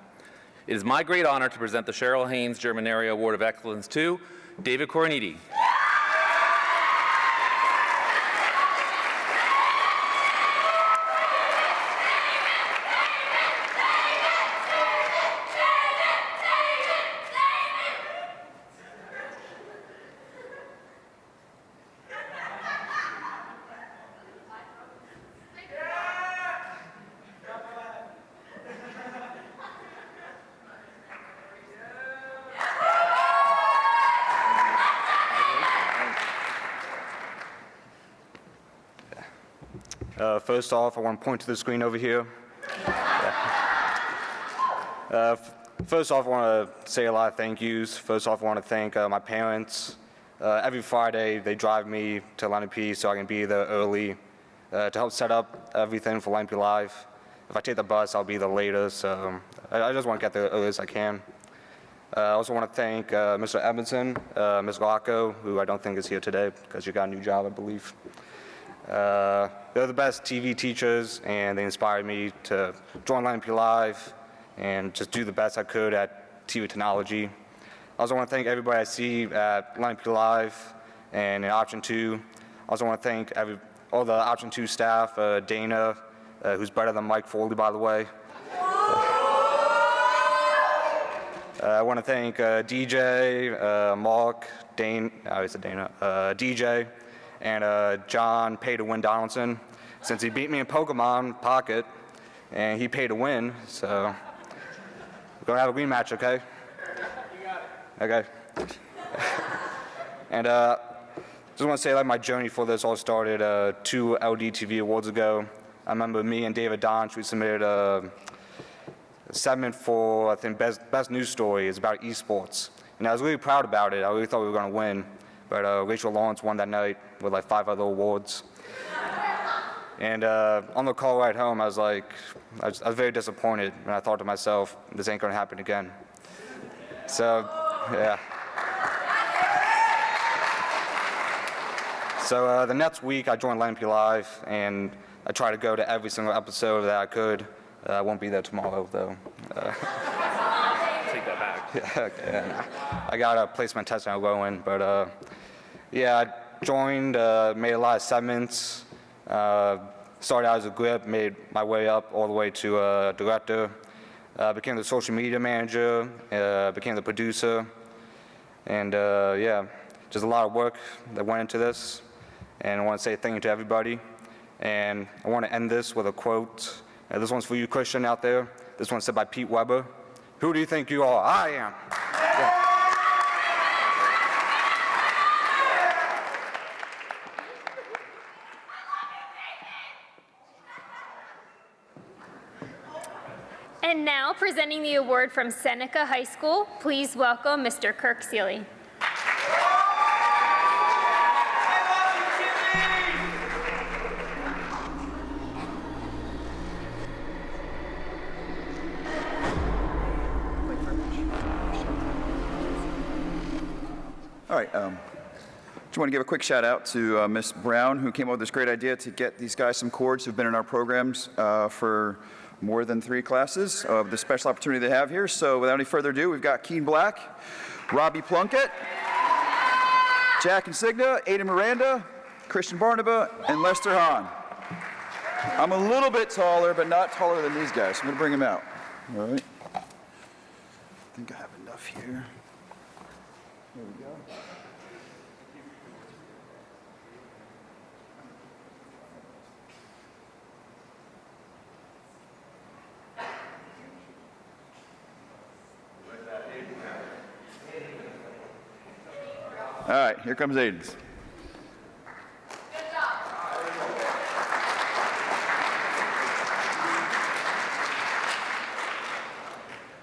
It is my great honor to present the Cheryl Haynes German Area Award of Excellence to David Coroniti. First off, I want to point to the screen over here. First off, I want to say a lot of thank yous. First off, I want to thank my parents. Every Friday, they drive me to Lenape so I can be there early to help set up everything for Lenape Live. If I take the bus, I'll be there later, so I just want to get there early as I can. I also want to thank Mr. Edmondson, Ms. Lacco, who I don't think is here today because she got a new job, I believe. They're the best TV teachers, and they inspired me to join Lenape Live and just do the best I could at TV technology. I also want to thank everybody I see at Lenape Live and in Option 2. I also want to thank all the Option 2 staff, Dana, who's better than Mike Foley, by the way. I want to thank DJ, Mark, Dane, I said Dana, DJ, and John Pay-to-Win Donaldson, since he beat me in Pokemon Pocket, and he paid to win, so we're going to have a rematch, okay? Okay. And just want to say, like, my journey for this all started 2 LDTV Awards ago. I remember me and David Donch, we submitted a segment for, I think, best news story. It's about esports. And I was really proud about it. I really thought we were going to win. But Rachel Lawrence won that night with like 5 other awards. And on the call ride home, I was very disappointed. And I thought to myself, this ain't going to happen again. So, yeah. So the next week, I joined Lenape Live, and I try to go to every single episode that I could. I won't be there tomorrow, though. Take that back. Yeah, okay, I got a placement test and I'll go in, but yeah, joined, made a lot of segments, started out as a grip, made my way up all the way to director, became the social media manager, became the producer, and yeah, just a lot of work that went into this. And I want to say thank you to everybody. And I want to end this with a quote. This one's for you, Christian, out there. This one's said by Pete Weber. Who do you think you are? I am. Yeah. And now, presenting the award from Seneca High School, please welcome Mr. Kirk Seeley. All right, just want to give a quick shout out to Ms. Brown, who came up with this great idea to get these guys some cords who've been in our programs for more than 3 classes of the special opportunity they have here. So without any further ado, we've got Keen Black, Robbie Plunkett, Jack Insignia, Aiden Miranda, Christian Barnaba, and Lester Hahn. I'm a little bit taller, but not taller than these guys, so I'm going to bring them out. All right. I think I have enough here. There we go. All right, here comes Aiden's.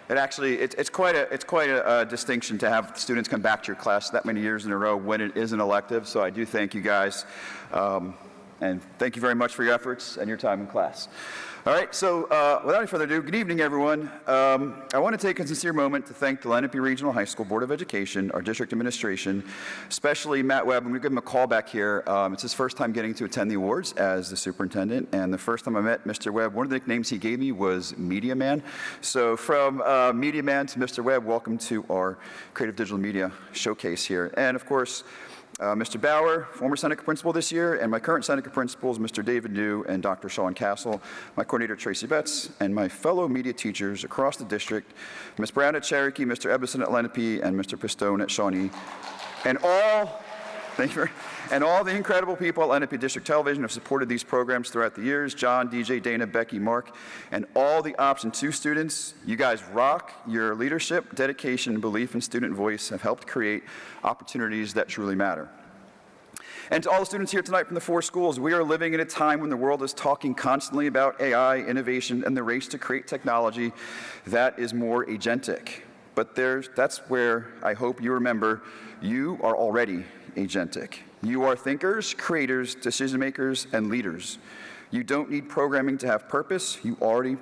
It's quite a distinction to have students come back to your class that many years in a row when it is an elective. So I do thank you guys, and thank you very much for your efforts and your time in class. All right, so without any further ado, good evening, everyone. I want to take a sincere moment to thank the Lenape Regional High School Board of Education, our district administration, especially Matt Webb. I'm going to give him a call back here. It's his first time getting to attend the awards as the superintendent, and the first time I met Mr. Webb, one of the nicknames he gave me was Media Man. So from Media Man to Mr. Webb, welcome to our Creative Digital Media Showcase here. And of course, Mr. Bauer, former Seneca principal this year, and my current Seneca principals, Mr. David New and Dr. Sean Castle, my coordinator Tracy Betts, and my fellow media teachers across the district, Ms. Brown at Cherokee, Mr. Ebbison at Lenape, and Mr. Pistone at Shawnee, and all the incredible people at Lenape District Television have supported these programs throughout the years. John, DJ, Dana, Becky, Mark, and all the Option 2 students. You guys rock. Your leadership, dedication, belief, and student voice have helped create opportunities that truly matter. And to all the students here tonight from the 4 schools, we are living in a time when the world is talking constantly about AI, innovation, and the race to create technology that is more agentic. But that's where I hope you remember you are already agentic. You are thinkers, creators, decision makers, and leaders. You don't need programming to have purpose. You already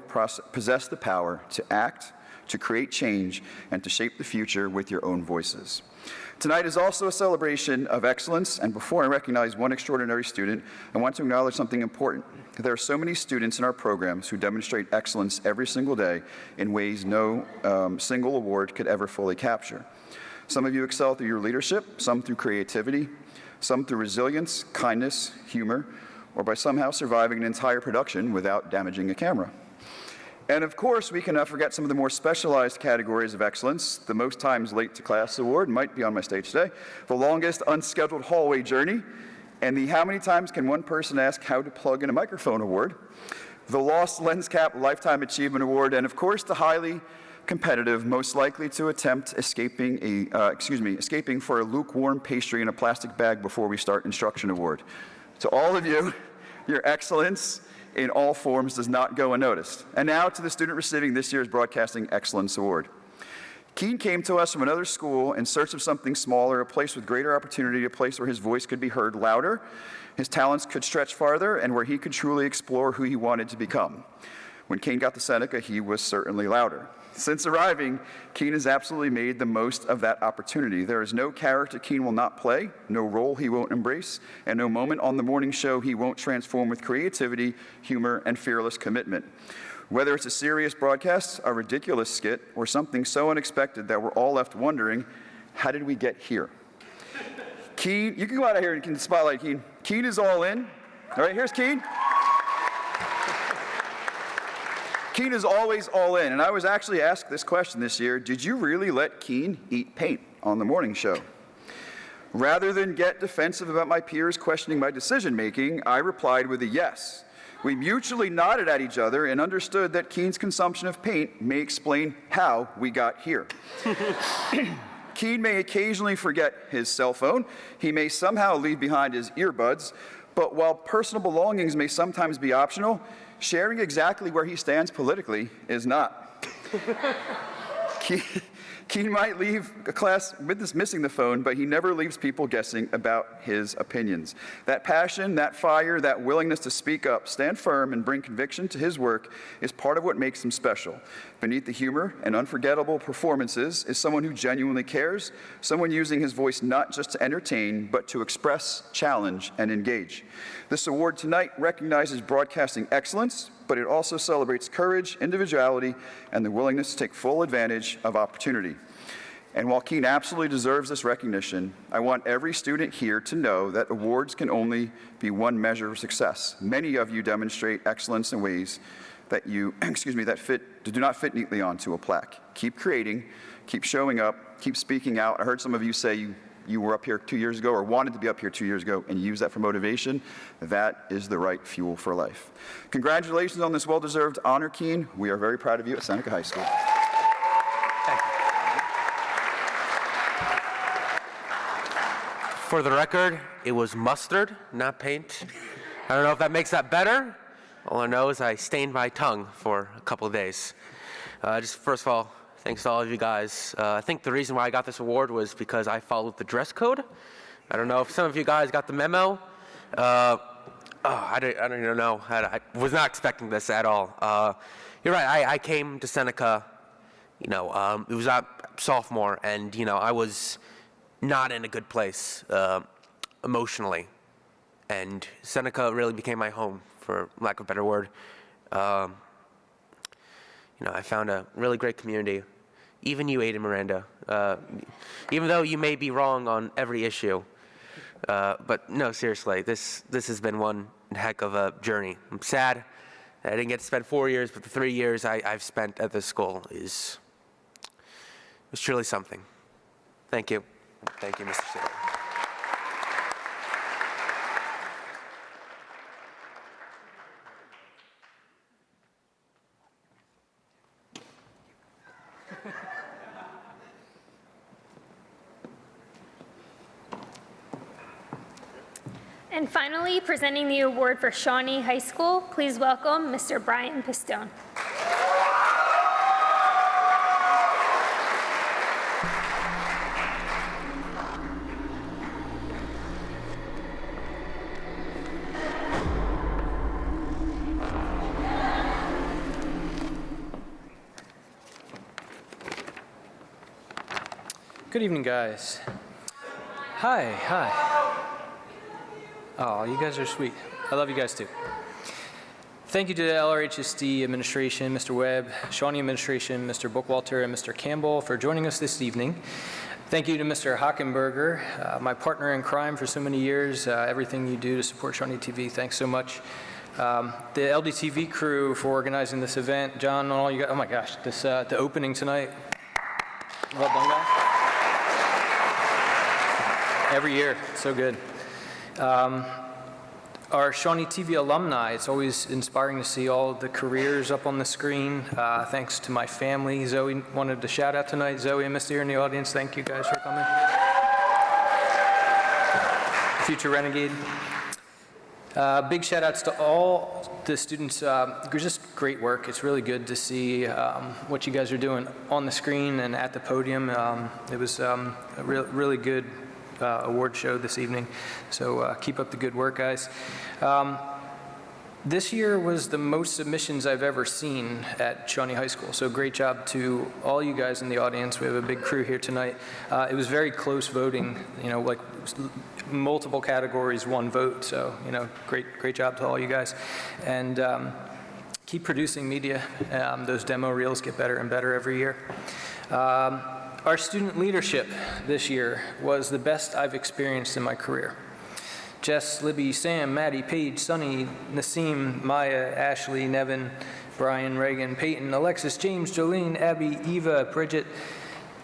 possess the power to act, to create change, and to shape the future with your own voices. Tonight is also a celebration of excellence, and before I recognize one extraordinary student, I want to acknowledge something important. There are so many students in our programs who demonstrate excellence every single day in ways no single award could ever fully capture. Some of you excel through your leadership, some through creativity, some through resilience, kindness, humor, or by somehow surviving an entire production without damaging a camera. And of course, we cannot forget some of the more specialized categories of excellence. The most times late to class award might be on my stage today, the longest unscheduled hallway journey, and the how many times can one person ask how to plug in a microphone award, the lost lens cap lifetime achievement award, and of course the highly competitive, most likely to attempt escaping for a lukewarm pastry in a plastic bag before we start instruction award. To all of you, your excellence in all forms does not go unnoticed. And now to the student receiving this year's Broadcasting Excellence Award. Keen came to us from another school in search of something smaller, a place with greater opportunity, a place where his voice could be heard louder, his talents could stretch farther, and where he could truly explore who he wanted to become. When Keen got to Seneca, he was certainly louder. Since arriving, Keen has absolutely made the most of that opportunity. There is no character Keen will not play, no role he won't embrace, and no moment on the morning show he won't transform with creativity, humor, and fearless commitment. Whether it's a serious broadcast, a ridiculous skit, or something so unexpected that we're all left wondering, how did we get here? Keen, you can go out of here and can spotlight Keen. Keen is all in. All right, here's Keen. Keen is always all in, and I was actually asked this question this year: did you really let Keen eat paint on the morning show? Rather than get defensive about my peers questioning my decision-making, I replied with a yes. We mutually nodded at each other and understood that Keen's consumption of paint may explain how we got here. Keen may occasionally forget his cell phone. He may somehow leave behind his earbuds. But while personal belongings may sometimes be optional, sharing exactly where he stands politically is not. Keen might leave a class missing the phone, but he never leaves people guessing about his opinions. That passion, that fire, that willingness to speak up, stand firm, and bring conviction to his work is part of what makes him special. Beneath the humor and unforgettable performances is someone who genuinely cares, someone using his voice not just to entertain, but to express, challenge, and engage. This award tonight recognizes broadcasting excellence, but it also celebrates courage, individuality, and the willingness to take full advantage of opportunity. And while Keen absolutely deserves this recognition, I want every student here to know that awards can only be one measure of success. Many of you demonstrate excellence in ways that do not fit neatly onto a plaque. Keep creating, keep showing up, keep speaking out. I heard some of you say you were up here 2 years ago or wanted to be up here 2 years ago and use that for motivation. That is the right fuel for life. Congratulations on this well-deserved honor, Keen. We are very proud of you at Seneca High School. Thank you. For the record, it was mustard, not paint. I don't know if that makes that better. All I know is I stained my tongue for a couple of days. Just first of all, thanks to all of you guys. I think the reason why I got this award was because I followed the dress code. I don't know if some of you guys got the memo. I don't even know. I was not expecting this at all. You're right, I came to Seneca, it was sophomore, and, I was not in a good place emotionally. And Seneca really became my home, for lack of a better word. I found a really great community. Even you, Aiden Miranda, even though you may be wrong on every issue. But no, seriously, this has been one heck of a journey. I'm sad that I didn't get to spend 4 years, but the 3 years I've spent at this school was truly something. Thank you. Thank you, Mr. Saylor. And finally, presenting the award for Shawnee High School, please welcome Mr. Brian Pistone. Good evening, guys. Hi. Oh, you guys are sweet. I love you guys too. Thank you to the LRHSD administration, Mr. Webb, Shawnee administration, Mr. Bookwalter, and Mr. Campbell for joining us this evening. Thank you to Mr. Hockenberger, my partner in crime for so many years. Everything you do to support Shawnee TV, thanks so much. The LDTV crew for organizing this event. John, all you guys, oh my gosh, the opening tonight. Well done, guys. Every year, so good. Our Shawnee TV alumni, it's always inspiring to see all the careers up on the screen. Thanks to my family. Zoe wanted to shout out tonight. Zoe and Misty are in the audience. Thank you guys for coming. Future Renegade. Big shout outs to all the students. Just great work. It's really good to see what you guys are doing on the screen and at the podium. It was a really good award show this evening. So keep up the good work, guys. This year was the most submissions I've ever seen at Shawnee High School. So great job to all you guys in the audience. We have a big crew here tonight. It was very close voting, like multiple categories, one vote. So, great job to all you guys. And keep producing media. Those demo reels get better and better every year. Our student leadership this year was the best I've experienced in my career. Jess, Libby, Sam, Maddie, Paige, Sunny, Nasim, Maya, Ashley, Nevin, Brian, Reagan, Peyton, Alexis, James, Jolene, Abby, Eva, Bridget,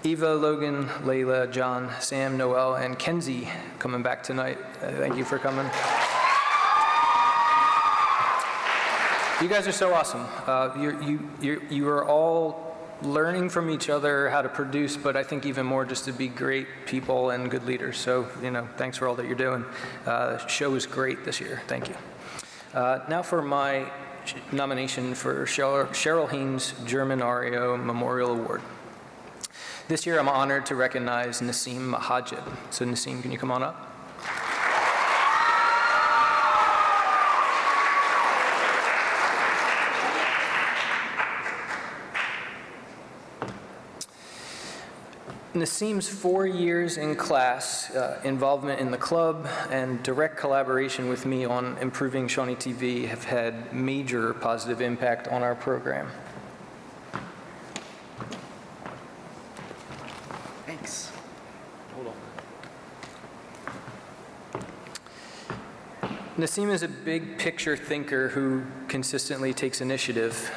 Eva, Logan, Layla, John, Sam, Noel, and Kenzie coming back tonight. Thank you for coming. You guys are so awesome. You are all learning from each other how to produce, but I think even more just to be great people and good leaders. So, thanks for all that you're doing. The show is great this year. Thank you. Now for my nomination for Cheryl Haynes Germanario Memorial Award. This year I'm honored to recognize Nasim Mahajib. So Nasim, can you come on up? Nasim's 4 years in class, involvement in the club, and direct collaboration with me on improving Shawnee TV have had major positive impact on our program. Thanks. Hold on. Nasim is a big picture thinker who consistently takes initiative,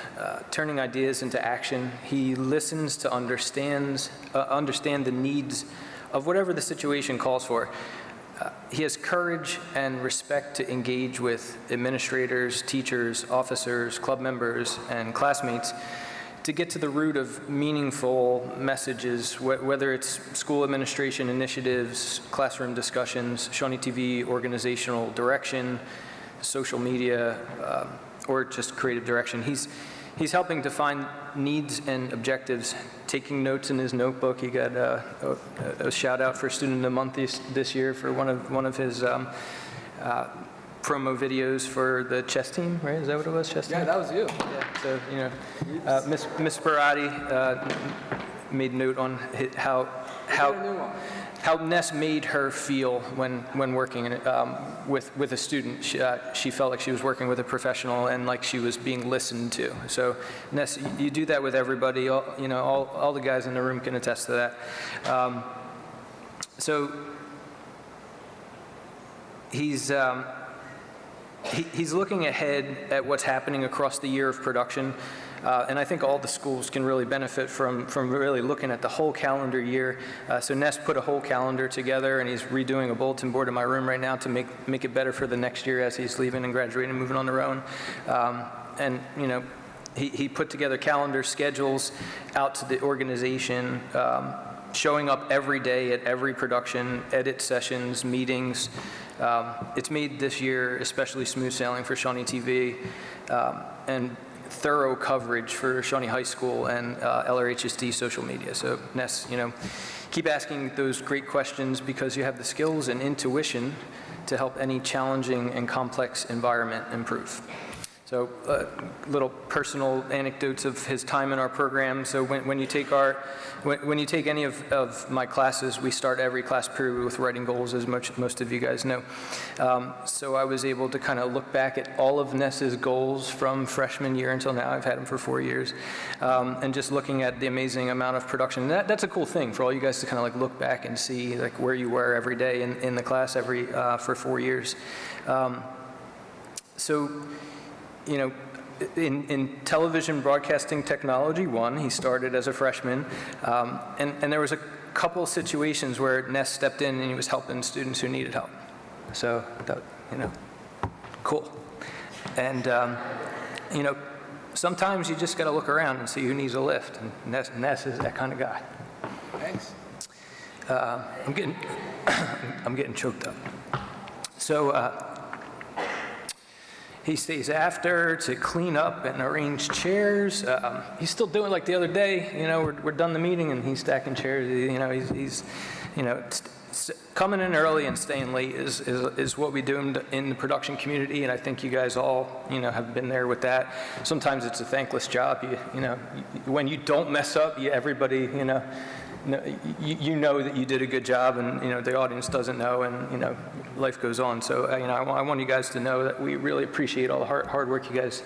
turning ideas into action. He listens to understand the needs of whatever the situation calls for. He has courage and respect to engage with administrators, teachers, officers, club members, and classmates to get to the root of meaningful messages, whether it's school administration initiatives, classroom discussions, Shawnee TV organizational direction, social media, or just creative direction. He's helping define needs and objectives, taking notes in his notebook. He got a shout out for Student of the Month this year for one of his promo videos for the chess team, right? Is that what it was, chess team? Yeah, that was you. Yeah, so, Miss Barati made note on how Ness made her feel when working with a student. She felt like she was working with a professional and like she was being listened to. So Ness, you do that with everybody. All the guys in the room can attest to that. So he's looking ahead at what's happening across the year of production. And I think all the schools can really benefit from really looking at the whole calendar year. So Ness put a whole calendar together, and he's redoing a bulletin board in my room right now to make it better for the next year as he's leaving and graduating and moving on their own. And he put together calendar schedules out to the organization, showing up every day at every production, edit sessions, meetings. It's made this year especially smooth sailing for Shawnee TV, and thorough coverage for Shawnee High School and LRHSD social media. So Ness, keep asking those great questions because you have the skills and intuition to help any challenging and complex environment improve. So little personal anecdotes of his time in our program. So when you take any of my classes, we start every class period with writing goals, as most of you guys know. So I was able to kind of look back at all of Ness's goals from freshman year until now. I've had him for 4 years. And just looking at the amazing amount of production. That's a cool thing for all you guys to kind of like look back and see like where you were every day in the class for 4 years. In television broadcasting technology, he started as a freshman, and there was a couple situations where Ness stepped in and he was helping students who needed help. So, cool. And, sometimes you just got to look around and see who needs a lift, and Ness is that kind of guy. Thanks. I'm getting choked up. So, he stays after to clean up and arrange chairs. He's still doing like the other day. We're done the meeting and he's stacking chairs. He's coming in early and staying late is what we do in the production community, and I think you guys all have been there with that. Sometimes it's a thankless job. When you don't mess up, everybody you know that you did a good job, and the audience doesn't know, and life goes on. So I want you guys to know that we really appreciate all the hard work you guys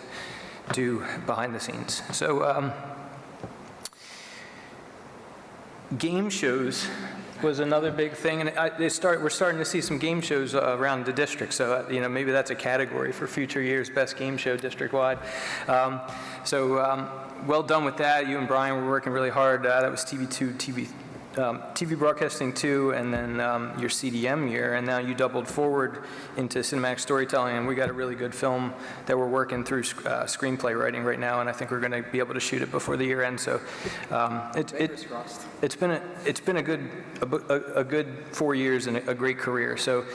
do behind the scenes. So Game shows was another big thing, and we're starting to see some game shows around the district, so maybe that's a category for future years, best game show district-wide. Well done with that. You and Brian were working really hard. That was TV Broadcasting 2, and then your CDM year, and now you doubled forward into cinematic storytelling, and we got a really good film that we're working through screenplay writing right now, and I think we're going to be able to shoot it before the year ends. So it's been a good 4 years and a great career. So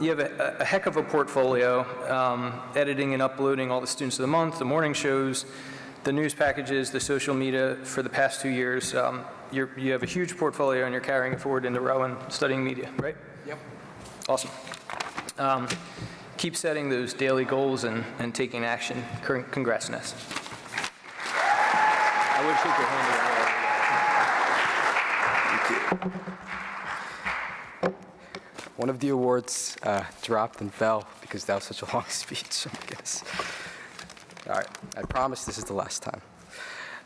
you have a heck of a portfolio, editing and uploading all the Students of the Month, the morning shows, the news packages, the social media for the past 2 years. You have a huge portfolio, and you're carrying it forward into Rowan studying media, right? Yep. Awesome. Keep setting those daily goals and taking action. Congrats, Ness. I would shake your hand. Thank you. One of the awards dropped and fell because that was such a long speech. Oh my goodness. All right, I promise this is the last time.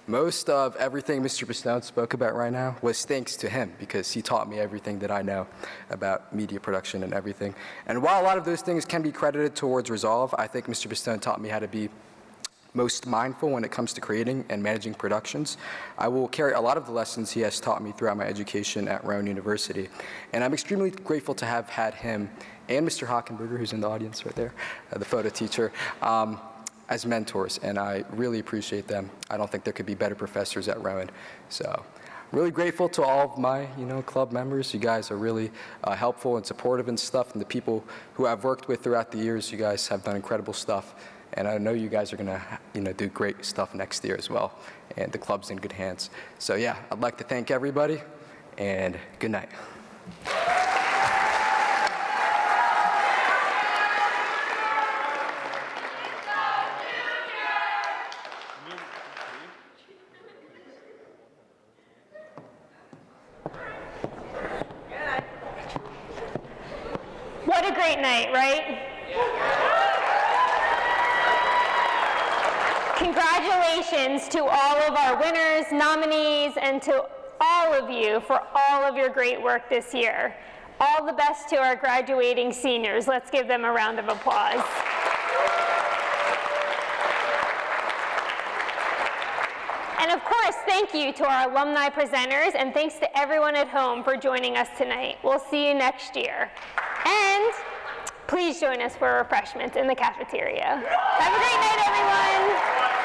Most of everything Mr. Pistone spoke about right now was thanks to him, because he taught me everything that I know about media production and everything. And while a lot of those things can be credited towards Resolve, I think Mr. Pistone taught me how to be most mindful when it comes to creating and managing productions. I will carry a lot of the lessons he has taught me throughout my education at Rowan University. And I'm extremely grateful to have had him and Mr. Hockenberger, who's in the audience right there, the photo teacher, as mentors, and I really appreciate them. I don't think there could be better professors at Rowan. So I'm really grateful to all of my club members. You guys are really helpful and supportive and stuff, and the people who I've worked with throughout the years, you guys have done incredible stuff. And I know you guys are gonna do great stuff next year as well, and the club's in good hands. So yeah, I'd like to thank everybody, and good night. What a great night, right? Congratulations to all of our winners, nominees, and to all of you for all of your great work this year. All the best to our graduating seniors. Let's give them a round of applause. And of course, thank you to our alumni presenters, and thanks to everyone at home for joining us tonight. We'll see you next year. And please join us for refreshments in the cafeteria. Have a great night, everyone.